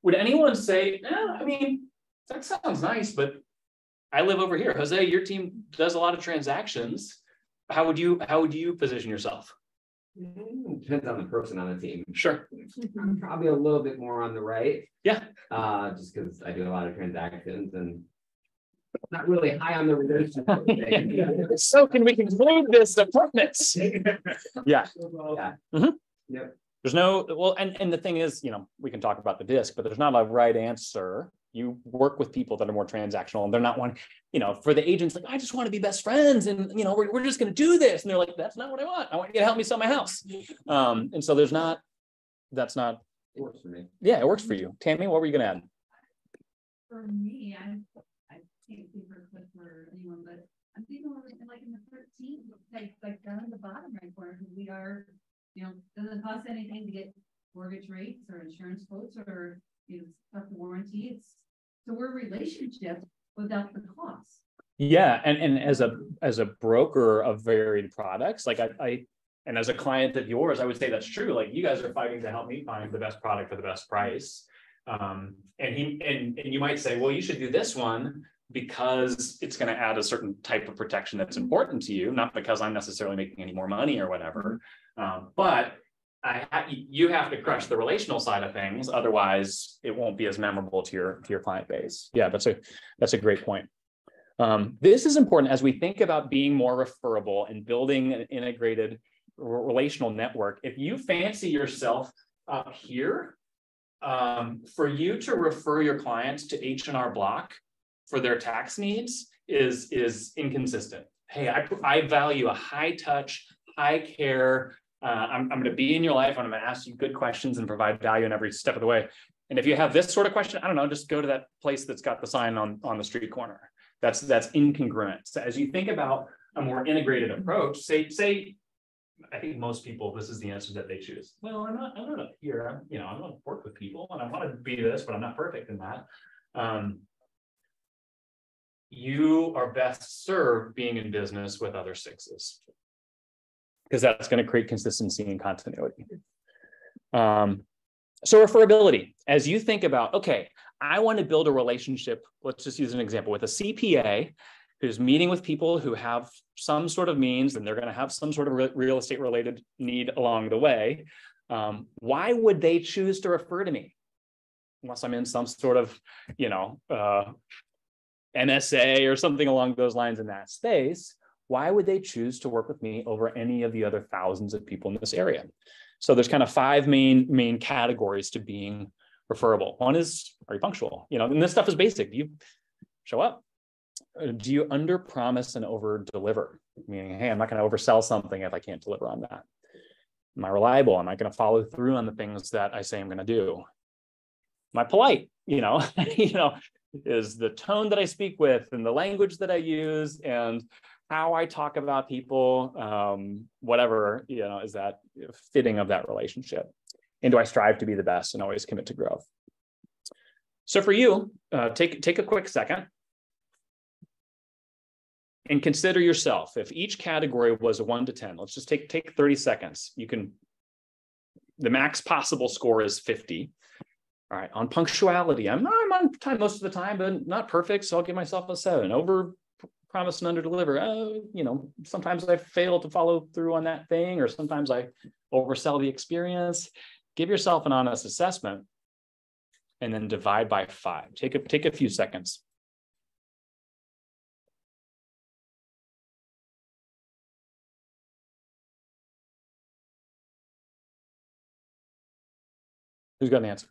Would anyone say, no, I mean, that sounds nice, but I live over here. Jose, your team does a lot of transactions. How would you position yourself? Depends on the person on the team. Sure. I'm probably a little bit more on the right. Yeah. Just because I do a lot of transactions and not really high on the relationship. So can we conclude this appointments? Yeah. Yeah. Yep. There's no, well, and the thing is, we can talk about the disc, but there's not a right answer. You work with people that are more transactional and they're not one, for the agents, like, I just want to be best friends and, we're just going to do this. And they're like, that's not what I want. I want you to help me sell my house. And so that's not. It works for me. Yeah, it works for you. Tammy, what were you going to add? For me, I can't speak for anyone, but I'm thinking like in the 13, like down in the bottom right corner, because we are, doesn't cost anything to get mortgage rates or insurance quotes or stuff warranty. So we're a relationship without the cost. Yeah, and as a broker of varied products, like I and as a client of yours, I would say that's true. Like you guys are fighting to help me find the best product for the best price. And you might say, well, you should do this one because it's going to add a certain type of protection that's important to you, not because I'm necessarily making any more money or whatever. But you have to crush the relational side of things, otherwise it won't be as memorable to your client base. Yeah, that's a great point. This is important as we think about being more referable and building an integrated relational network. If you fancy yourself up here, for you to refer your clients to H&R Block for their tax needs is inconsistent. Hey, I value a high touch, high care. I'm going to be in your life. I'm going to ask you good questions and provide value in every step of the way. And if you have this sort of question, I don't know, just go to that place that's got the sign on the street corner. That's incongruent. So as you think about a more integrated approach, say, I think most people, this is the answer that they choose. Well, I'm not up here. I want to work with people and I want to be this, but I'm not perfect in that. You are best served being in business with other 6s, because that's going to create consistency and continuity. So referability, as you think about, okay, I want to build a relationship, let's just use an example, with a CPA who's meeting with people who have some sort of means and they're going to have some sort of real estate related need along the way. Why would they choose to refer to me? Unless I'm in some sort of, MSA or something along those lines in that space, why would they choose to work with me over any of the other thousands of people in this area? So there's kind of 5 main categories to being referable. One is, are you punctual? And this stuff is basic. Do you show up? Do you under promise and over deliver? Meaning, hey, I'm not going to oversell something if I can't deliver on that. Am I reliable? Am I going to follow through on the things that I say I'm going to do? Am I polite? Is the tone that I speak with and the language that I use and how I talk about people, whatever, is that fitting of that relationship? And do I strive to be the best and always commit to growth? So for you, take a quick second and consider yourself. If each category was a 1 to 10, let's just take 30 seconds. You can The max possible score is 50. All right, on punctuality, I'm on time most of the time, but not perfect, so I'll give myself a 7. Over promise and under deliver. You know, sometimes I fail to follow through on that thing, or sometimes I oversell the experience. Give yourself an honest assessment and then divide by 5. Take a few seconds. Who's got an answer?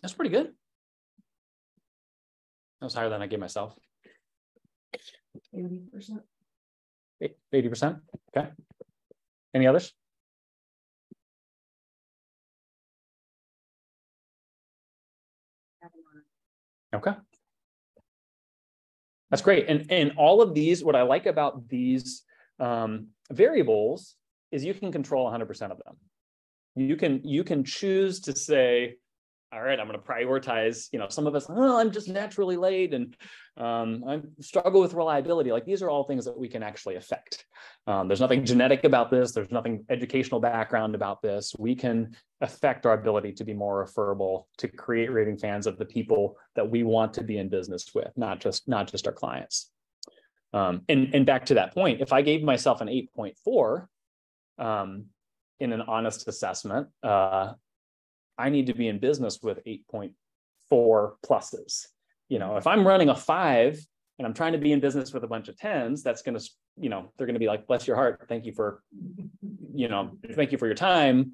That's pretty good. That was higher than I gave myself. 80%. 80%. Okay. Any others? Okay. That's great. And all of these, what I like about these variables is you can control 100% of them. You can choose to say, all right, I'm going to prioritize, you know, some of us, oh, I'm just naturally late and I struggle with reliability. Like, these are all things that we can actually affect. There's nothing genetic about this. There's nothing educational background about this. We can affect our ability to be more referable, to create raving fans of the people that we want to be in business with, not just our clients. And back to that point, if I gave myself an 8.4 in an honest assessment, I need to be in business with 8.4 pluses. You know, if I'm running a 5 and I'm trying to be in business with a bunch of 10s, that's going to, you know, they're going to be like, bless your heart. Thank you for, you know, thank you for your time.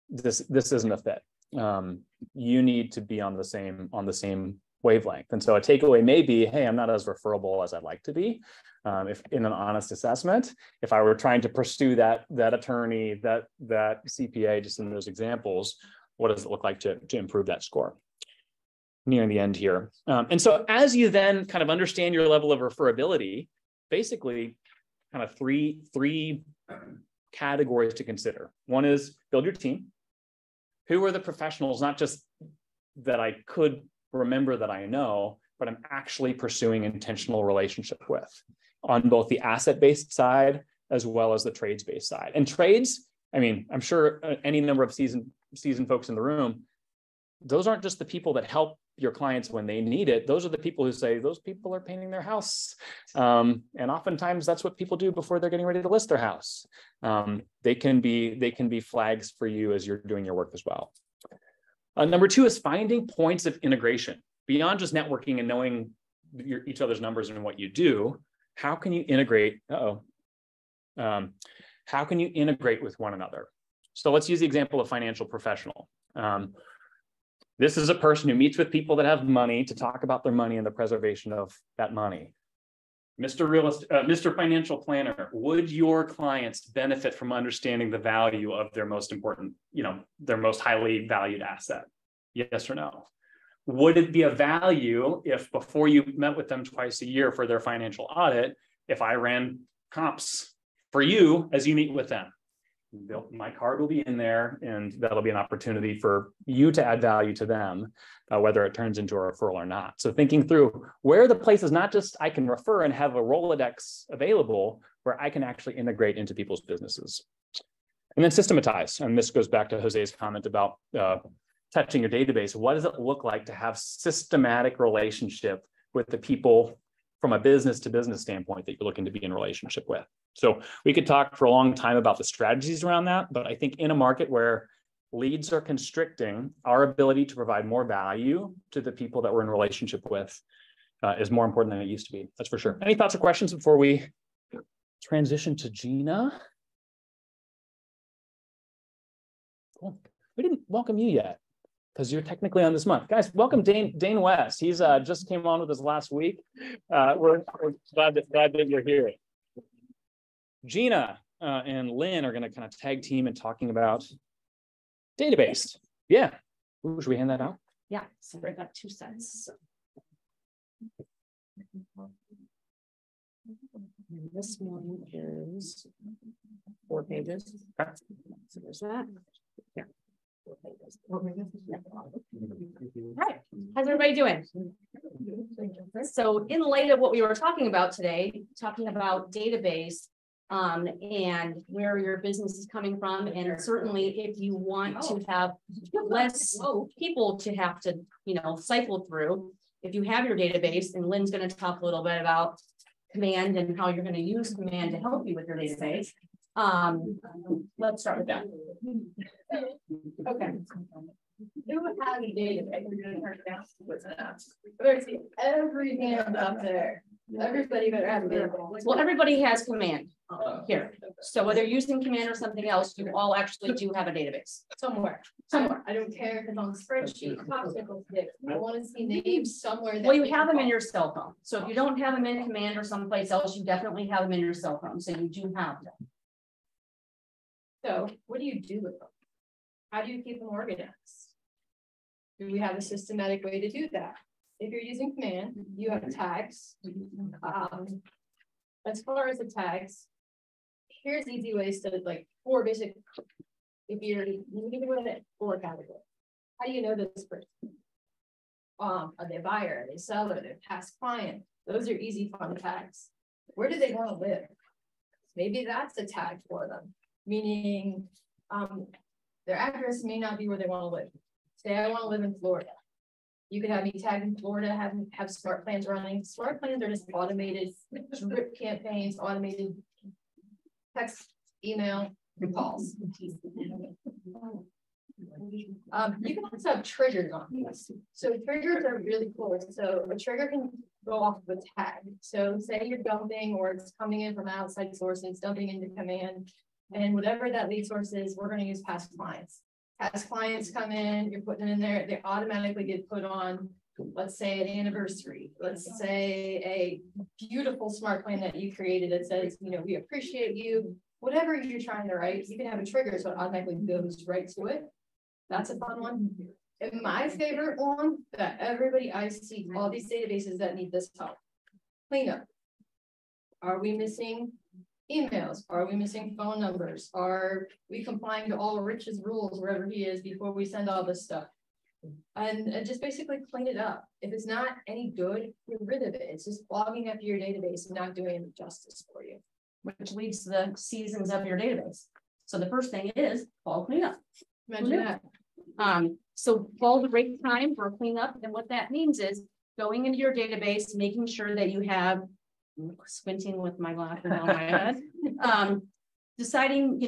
This isn't a fit. You need to be on the same wavelength. And so a takeaway may be, hey, I'm not as referable as I'd like to be. If in an honest assessment, if I were trying to pursue that attorney, that CPA, just in those examples, what does it look like to improve that score? Nearing the end here. And so as you then kind of understand your level of referability, basically kind of three categories to consider. One is build your team. Who are the professionals, not just that I could remember that I know, but I'm actually pursuing intentional relationship with, on both the asset-based side as well as the trades-based side. And trades, I mean, I'm sure any number of seasoned folks in the room, those aren't just the people that help your clients when they need it. Those are the people who say, those people are painting their house. And oftentimes that's what people do before they're getting ready to list their house. They can be flags for you as you're doing your work as well. Number 2 is finding points of integration. Beyond just networking and knowing each other's numbers and what you do, how can you integrate? How can you integrate with one another? So let's use the example of financial professional. This is a person who meets with people that have money to talk about their money and the preservation of that money. Mr. Financial Planner, would your clients benefit from understanding the value of their most important, you know, their most highly valued asset? Yes or no? Would it be a value if before you met with them twice a year for their financial audit, if I ran comps for you as you meet with them? My card will be in there, and that'll be an opportunity for you to add value to them, whether it turns into a referral or not. So thinking through where are the places, not just I can refer and have a Rolodex available, where I can actually integrate into people's businesses. And then systematize. And this goes back to Jose's comment about touching your database. What does it look like to have systematic relationship with the people from a business to business standpoint that you're looking to be in relationship with? So we could talk for a long time about the strategies around that, but I think in a market where leads are constricting, our ability to provide more value to the people that we're in relationship with is more important than it used to be. That's for sure. Any thoughts or questions before we transition to Gina? Cool. We didn't welcome you yet, because you're technically on this month. Guys, welcome Dane West. He's just came on with us last week. We're glad that you're here. Gina and Lynn are going to kind of tag team and talking about database. Yeah. Ooh, should we hand that out? Yeah, so I got 2 sets. And this one is 4 pages. Okay. So there's that. Yeah. 4 pages. Yeah. All right. How's everybody doing? So in light of what we were talking about today, talking about database, and where your business is coming from, and certainly if you want to have less people to have to, cycle through, if you have your database, and Lynn's going to talk a little bit about Command and how you're going to use Command to help you with your database. Let's start with that. Okay. Who has a database? We're gonna turn it down. What's that? There's every hand up there. Everybody better have a database. Well, everybody has Command here. So whether you're using Command or something else, you all actually do have a database Somewhere. I don't care if it's on spreadsheet, popsicle sticks. I want to see names somewhere. Well, you have them in your cell phone. So if you don't have them in Command or someplace else, you definitely have them in your cell phone. So you do have them. So what do you do with them? How do you keep them organized? Do we have a systematic way to do that? If you're using Command, you have tags. As far as the tags, here's easy ways to like 4 basic. If you're doing it 4 categories, how do you know this person? Are they a buyer? Are they a seller? Are they a past client? Those are easy, fun tags. Where do they want to live? Maybe that's a tag for them, meaning their address may not be where they want to live. Say I want to live in Florida. You could have me tag in Florida, have smart plans running. Smart plans are just automated drip campaigns, automated text, email, calls. You can also have triggers on this. So triggers are really cool. So a trigger can go off of a tag. So say you're dumping or it's coming in from outside sources, dumping into Command, and whatever that lead source is, we're going to use past clients. As clients come in, you're putting them in there, they automatically get put on, let's say an anniversary, let's say a beautiful smart plan that you created that says, we appreciate you, whatever you're trying to write, you can have a trigger so it automatically goes right to it. That's a fun one. And my favorite one that everybody I see, all these databases that need this help, cleanup. Are we missing emails? Are we missing phone numbers? Are we complying to all Rich's rules wherever he is before we send all this stuff? And just basically clean it up. If it's not any good, get rid of it. It's just clogging up your database and not doing any justice for you. Which leads to the seasons of your database. So the first thing is fall cleanup. Imagine that. So fall is a great time for a cleanup. And what that means is going into your database, making sure that you have, squinting with my glasses on my head, deciding,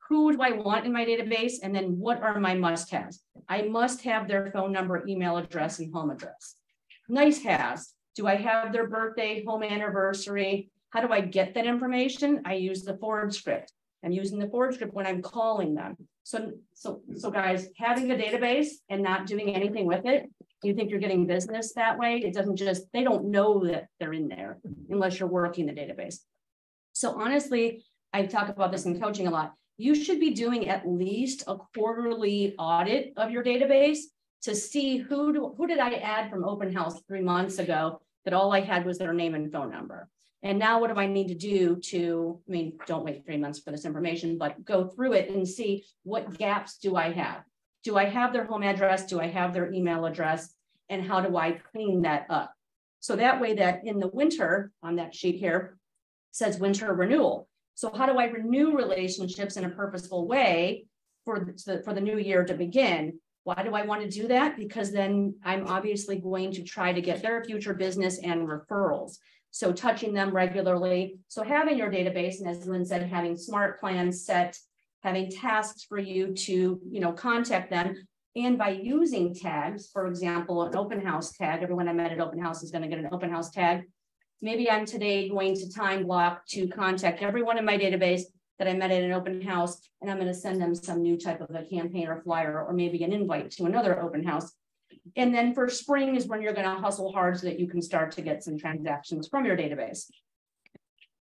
who do I want in my database, and then what are my must-haves? I must have their phone number, email address, and home address. Nice haves. Do I have their birthday, home anniversary? How do I get that information? I use the forward script. I'm using the forward script when I'm calling them. So guys, having a database and not doing anything with it, you think you're getting business that way? It doesn't they don't know that they're in there unless you're working the database. So honestly, I talk about this in coaching a lot. You should be doing at least a quarterly audit of your database to see who did I add from open house 3 months ago that all I had was their name and phone number. And now what do I need to do don't wait 3 months for this information, but go through it and see what gaps do I have? Do I have their home address? Do I have their email address? And how do I clean that up? So that way that in the winter, on that sheet here, says winter renewal. So how do I renew relationships in a purposeful way for the new year to begin? Why do I want to do that? Because then I'm obviously going to try to get their future business and referrals. So touching them regularly. So having your database, and as Lynn said, having smart plans set, having tasks for you to, contact them. And by using tags, for example, an open house tag, everyone I met at open house is going to get an open house tag. Maybe I'm today going to time block to contact everyone in my database that I met at an open house, and I'm going to send them some new type of a campaign or flyer, or maybe an invite to another open house. And then for spring is when you're going to hustle hard so that you can start to get some transactions from your database.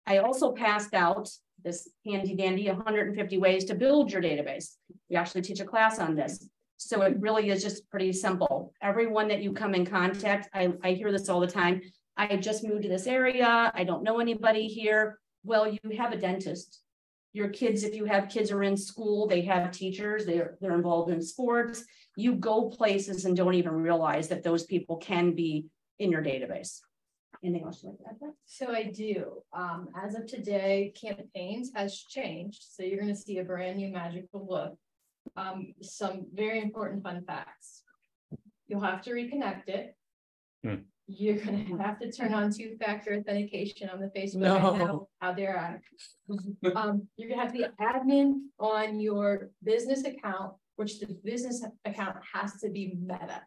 I also passed out this handy dandy 150 ways to build your database. We actually teach a class on this. So it really is just pretty simple. Everyone that you come in contact, I hear this all the time. I just moved to this area. I don't know anybody here. Well, you have a dentist. Your kids, if you have kids are in school, they have teachers, they're involved in sports. You go places and don't even realize that those people can be in your database. Anything else you'd like to add to that? So I do, as of today, campaigns has changed. So you're gonna see a brand new magical look. Some very important fun facts. You'll have to reconnect it. You're gonna have to turn on two-factor authentication on the Facebook. I know how they're at. You're gonna have the admin on your business account, which the business account has to be Meta.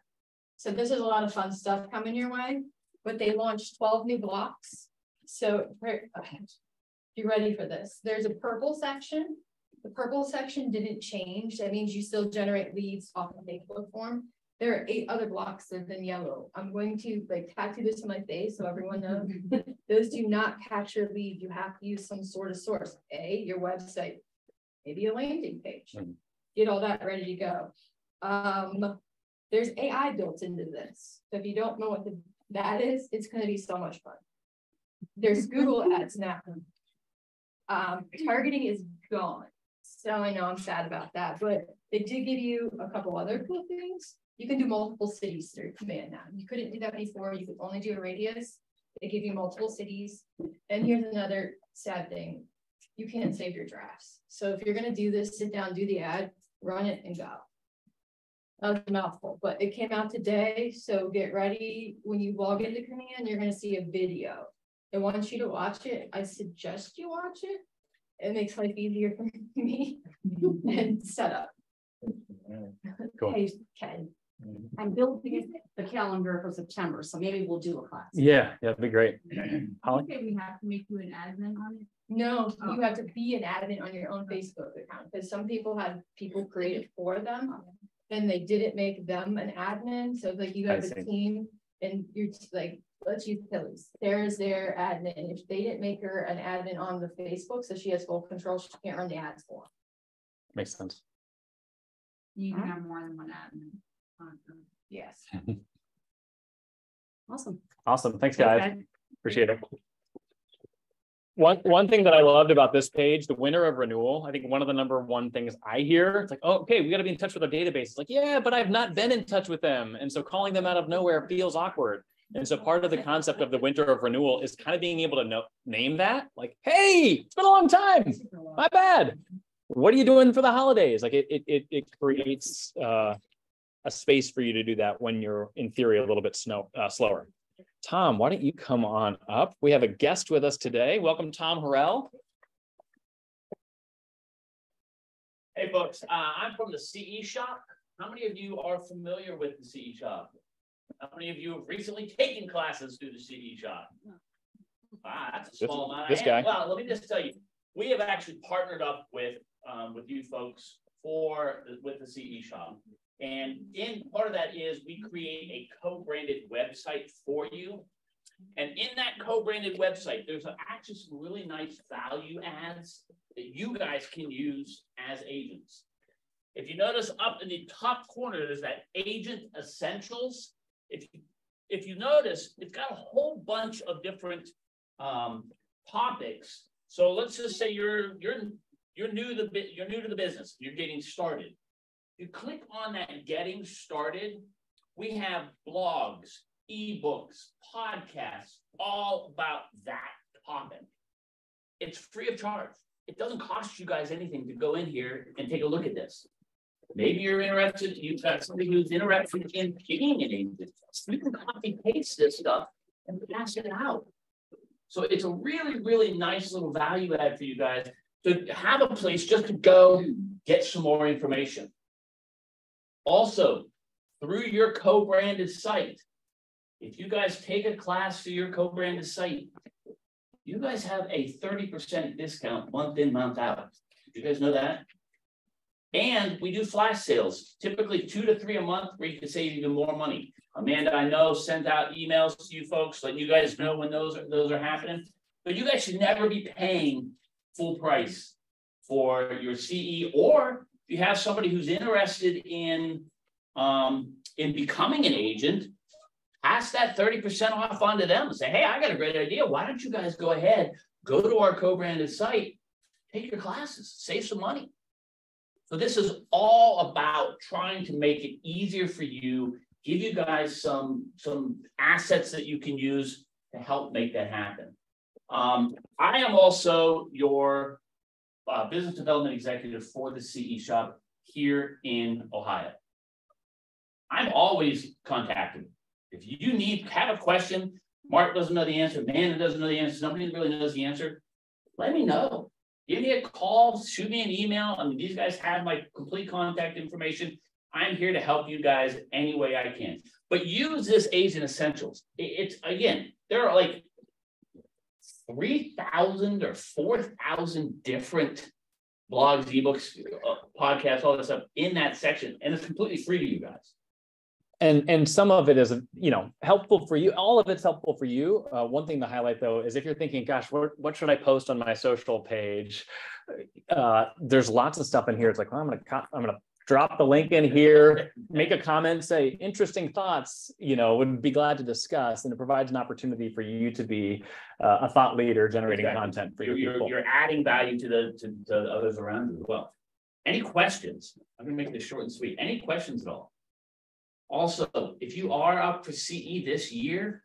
So this is a lot of fun stuff coming your way, but they launched 12 new blocks. So you ready for this? There's a purple section. The purple section didn't change. That means you still generate leads off of Facebook form. There are 8 other blocks that are in yellow. I'm going to like tattoo this on my face so everyone knows. Those do not capture lead. You have to use some sort of source. Your website, maybe a landing page. Get all that ready to go. There's AI built into this. So if you don't know what that is, it's going to be so much fun. There's Google ads now. Targeting is gone. So I know I'm sad about that, but they did give you a couple other cool things. You can do multiple cities through command now. You couldn't do that before. You could only do a radius. They give you multiple cities. And here's another sad thing. You can't save your drafts. So if you're going to do this, sit down, do the ad, run it, and go. That was a mouthful, but it came out today. So get ready. When you log into command, you're going to see a video. I want you to watch it. I suggest you watch it. It makes life easier for me and set up. Cool. Hey, Ken, I'm building the calendar for September, so maybe we'll do a class. Yeah, that'd be great. Holly? Okay, we have to make you an admin on it. No, you have to be an admin on your own Facebook account because some people had people create it for them and they didn't make them an admin. So like you have a team and you're like, let's use Tilly's. There's their admin. If they didn't make her an admin on the Facebook, so she has full control, she can't run the ads for them. Makes sense. You can have more than one admin. Yes. Awesome. Awesome. Thanks, guys. Appreciate it. One thing that I loved about this page, the winner of renewal, I think one of the #1 things I hear, it's like, oh, okay, we got to be in touch with our database. It's like, yeah, but I've not been in touch with them. And so calling them out of nowhere feels awkward. And so part of the concept of the winter of renewal is kind of being able to name that, like, hey, it's been a long time. My bad. What are you doing for the holidays? Like it creates a space for you to do that when you're in theory a little bit slower. Tom, why don't you come on up? We have a guest with us today. Welcome, Tom Harrell. Hey folks, I'm from the CE Shop. How many of you are familiar with the CE Shop? How many of you have recently taken classes through the CE Shop? That's a small amount. This guy. Well, let me just tell you, we have actually partnered up with you folks with the CE Shop. And in part of that is we create a co-branded website for you. And in that co-branded website, there's actually some really nice value adds that you guys can use as agents. If you notice up in the top corner, there's that Agent Essentials. If you notice, it's got a whole bunch of different topics. So let's just say you're new to the business, you're getting started. You click on that Getting Started. We have blogs, ebooks, podcasts, all about that topic. It's free of charge. It doesn't cost you guys anything to go in here and take a look at this. Maybe you're interested, you've got somebody who's interested in being an agent. You can copy paste this stuff and pass it out. So it's a really, really nice little value add for you guys to have a place just to go get some more information. Also, through your co-branded site, if you guys take a class through your co-branded site, you guys have a 30% discount month in, month out. Did you guys know that? And we do flash sales, typically 2 to 3 a month, where you can save even more money. Amanda, I know, sent out emails to you folks, letting you guys know when those are happening. But you guys should never be paying full price for your CE, or if you have somebody who's interested in becoming an agent, pass that 30% off onto them and say, hey, I got a great idea. Why don't you guys go ahead, go to our co-branded site, take your classes, save some money. So this is all about trying to make it easier for you give you guys some assets that you can use to help make that happen. I am also your business development executive for the CE shop here in Ohio. I'm always contacted. If you have a question, Mark doesn't know the answer, Amanda doesn't know the answer, somebody really knows the answer, let me know. Give me a call, shoot me an email. I mean, these guys have my complete contact information. I'm here to help you guys any way I can. But use this Agent Essentials. It's again, there are like 3,000 or 4,000 different blogs, ebooks, podcasts, all this stuff in that section, and it's completely free to you guys. And some of it is, helpful for you. All of it's helpful for you. One thing to highlight though is if you're thinking, gosh, what should I post on my social page? There's lots of stuff in here. It's like, well, I'm gonna drop the link in here, make a comment, say interesting thoughts. Would be glad to discuss, and it provides an opportunity for you to be a thought leader, generating content for your people. You're adding value to the others around you as well. Any questions? I'm gonna make this short and sweet. Any questions at all? Also, if you are up for CE this year,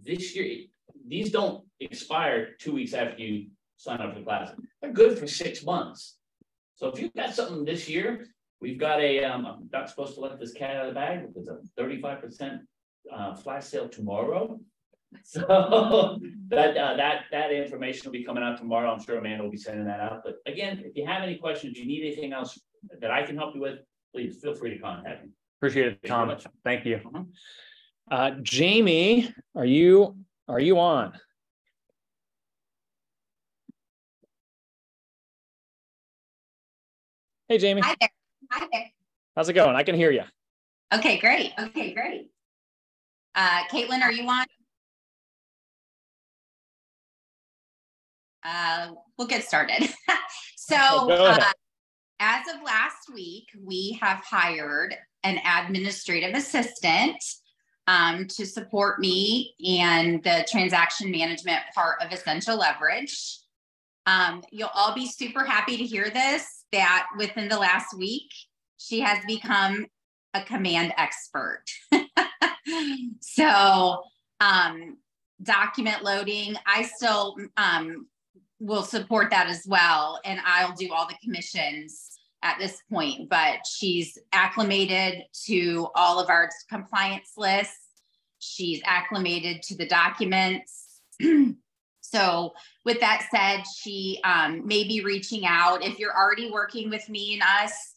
these don't expire 2 weeks after you sign up for the class. They're good for 6 months. So if you've got something this year, we've got I'm not supposed to let this cat out of the bag. There's a 35% flash sale tomorrow. So that information will be coming out tomorrow. I'm sure Amanda will be sending that out. But again, if you have any questions, you need anything else that I can help you with, please feel free to contact me. Appreciate it, Tom. Thank you. Jamie, are you on? Hey, Jamie. Hi there. Hi there. How's it going? I can hear you. Okay, great. Caitlin, are you on? We'll get started. So as of last week, we have hired an administrative assistant to support me and the transaction management part of Essential Leverage. You'll all be super happy to hear this, that within the last week, she has become a command expert. So document loading, I still will support that as well. And I'll do all the commissions at this point, but she's acclimated to all of our compliance lists. She's acclimated to the documents. So with that said, she may be reaching out. If you're already working with me and us,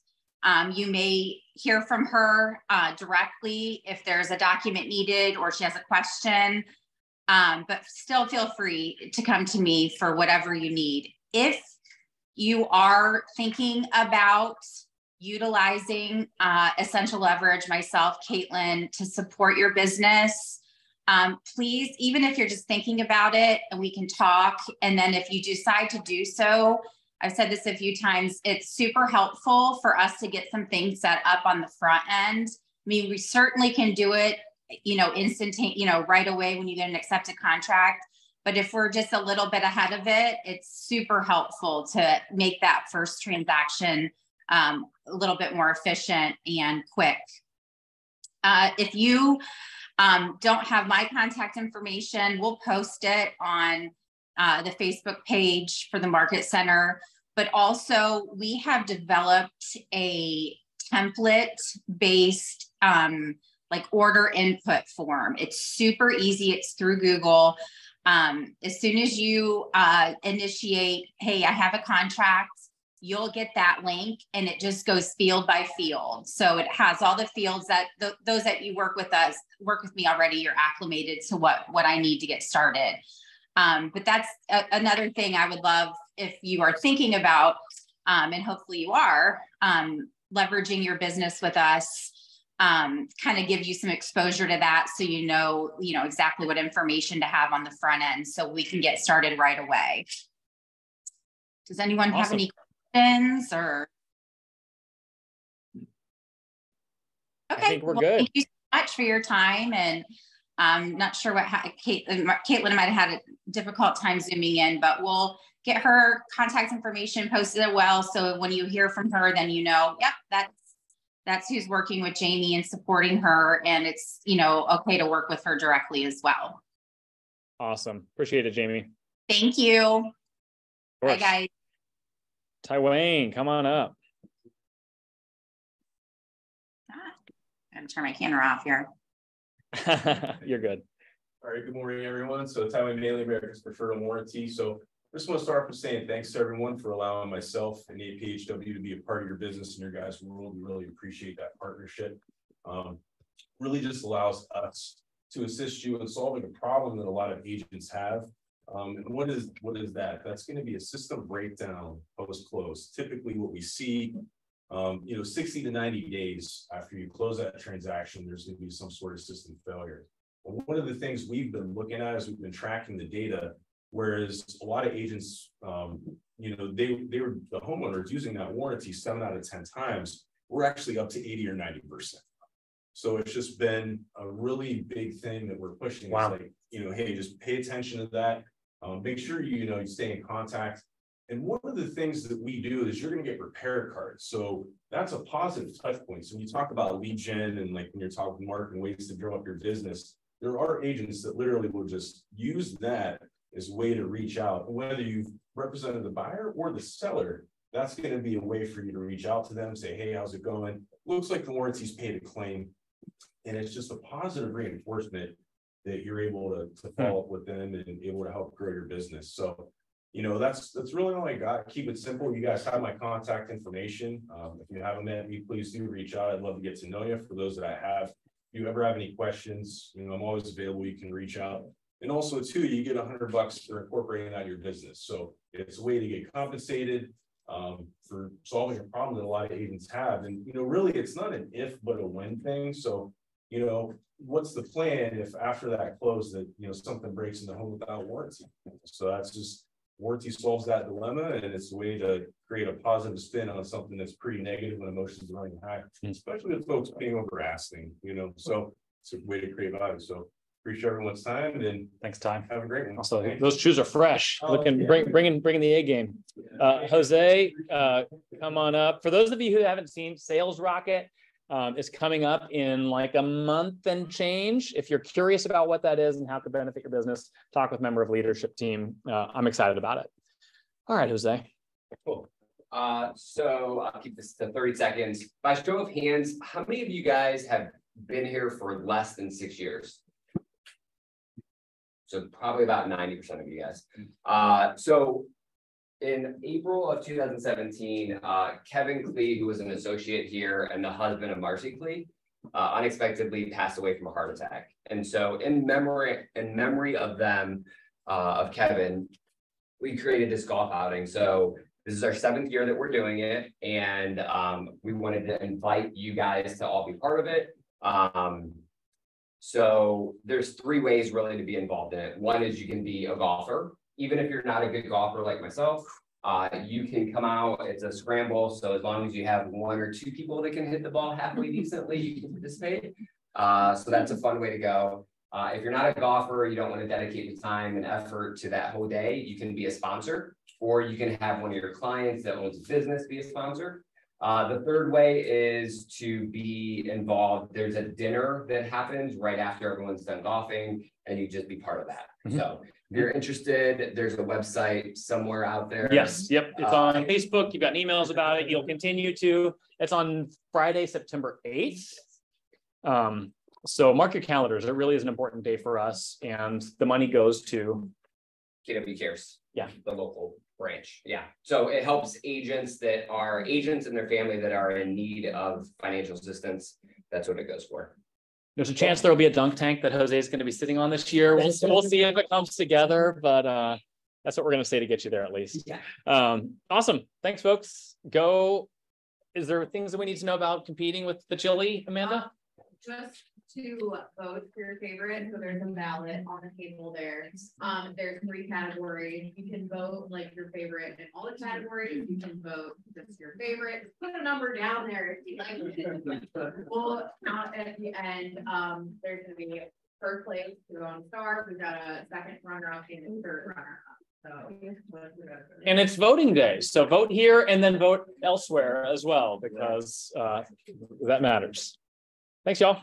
you may hear from her directly if there's a document needed or she has a question, but still feel free to come to me for whatever you need. If you are thinking about utilizing Essential Leverage, myself, Caitlin, to support your business, please, even if you're just thinking about it, and we can talk, and then if you decide to do so, I've said this a few times, it's super helpful for us to get some things set up on the front end. I mean, we certainly can do it, right away when you get an accepted contract. But if we're just a little bit ahead of it, it's super helpful to make that first transaction a little bit more efficient and quick. If you don't have my contact information, we'll post it on the Facebook page for the Market Center. But also we have developed a template-based order input form. It's super easy. It's through Google. As soon as you initiate, hey, I have a contract, you'll get that link and it just goes field by field. So it has all the fields that those that you work with me already, you're acclimated to what I need to get started. But that's another thing I would love if you are thinking about, and hopefully you are, leveraging your business with us. Kind of give you some exposure to that so you know exactly what information to have on the front end so we can get started right away. Does anyone have any questions or? Okay, I think we're good. Thank you so much for your time, and I'm not sure what Caitlin might have had a difficult time zooming in, but we'll get her contact information posted as well. So when you hear from her, then yep, That's who's working with Jamie and supporting her. And it's, you know, okay to work with her directly as well. Awesome. Appreciate it, Jamie. Thank you. Bye, guys. Taiwan, come on up. I'm gonna turn my camera off here. You're good. All right, good morning, everyone. So Taiwan Mainly, America's Preferred Warranty. So I just want to start off with saying thanks to everyone for allowing myself and APHW to be a part of your business and your guys' world. We really appreciate that partnership. Really just allows us to assist you in solving a problem that a lot of agents have. And what is that? That's going to be a system breakdown post-close. Typically what we see, 60 to 90 days after you close that transaction, there's going to be some sort of system failure. And one of the things we've been looking at is we've been tracking the data, whereas a lot of agents, they were the homeowners using that warranty 7 out of 10 times. We're actually up to 80 or 90%. So it's just been a really big thing that we're pushing. Wow. It's like, hey, just pay attention to that. Make sure you stay in contact. And one of the things that we do is you're going to get repair cards. So that's a positive touch point. So when you talk about lead gen and like when you're talking marketing ways to grow up your business, there are agents that literally will just use that as a way to reach out. And whether you've represented the buyer or the seller, that's going to be a way for you to reach out to them, say, hey, how's it going? Looks like the warranty's paid a claim. And it's just a positive reinforcement that you're able to follow up with them and able to help grow your business. So, that's really all I got. Keep it simple. You guys have my contact information. If you haven't met me, please do reach out. I'd love to get to know you. For those that I have, if you ever have any questions, I'm always available. You can reach out. And also too, you get $100 for incorporating that in your business. So it's a way to get compensated for solving a problem that a lot of agents have. And, really it's not an if, but a when thing. So, what's the plan if after that close that, something breaks in the home without warranty? So that's just, warranty solves that dilemma, and it's a way to create a positive spin on something that's pretty negative when emotions are running high, especially with folks paying over asking, so it's a way to create value. So appreciate everyone's time, and thanks, Ty. Have a great one. Also, those shoes are fresh. Looking, bringing the A game. Jose, come on up. For those of you who haven't seen Sales Rocket, is coming up in like a month and change. If you're curious about what that is and how it could benefit your business, talk with a member of leadership team. I'm excited about it. All right, Jose. Cool. So I'll keep this to 30 seconds. By show of hands, how many of you guys have been here for less than 6 years? So probably about 90% of you guys. So in April of 2017, Kevin Klee, who was an associate here and the husband of Marcy Klee, unexpectedly passed away from a heart attack. And so in memory of them, of Kevin, we created this golf outing. So this is our 7th year that we're doing it. And we wanted to invite you guys to all be part of it. So there's 3 ways really to be involved in it. One is you can be a golfer. Even if you're not a good golfer like myself, you can come out. It's a scramble. So as long as you have 1 or 2 people that can hit the ball halfway decently, you can participate. So that's a fun way to go. If you're not a golfer, you don't want to dedicate the time and effort to that whole day, you can be a sponsor, or you can have one of your clients that owns a business be a sponsor. The 3rd way is to be involved. There's a dinner that happens right after everyone's done golfing, and you just be part of that. So if you're interested, there's a website somewhere out there. Yes. Yep. It's on Facebook. You've got emails about it. You'll continue to. It's on Friday, September 8th. So mark your calendars. It really is an important day for us. And the money goes to KW Cares. Yeah. The local branch. Yeah. So it helps agents that are agents and their family that are in need of financial assistance. That's what it goes for. There's a chance there will be a dunk tank that Jose is going to be sitting on this year. We'll see if it comes together, but that's what we're going to say to get you there at least. Yeah. Awesome. Thanks, folks. Is there things that we need to know about competing with the chili, Amanda? Just to vote for your favorite. So there's a ballot on the table there. There's 3 categories. You can vote like your favorite in all the categories. You can vote just your favorite. Put a number down there if you like. We'll count at the end. There's gonna be 1st place to go on star. We've got a 2nd runner-up and a 3rd runner-up. So And it's voting day, so vote here and then vote elsewhere as well, because that matters. Thanks, y'all.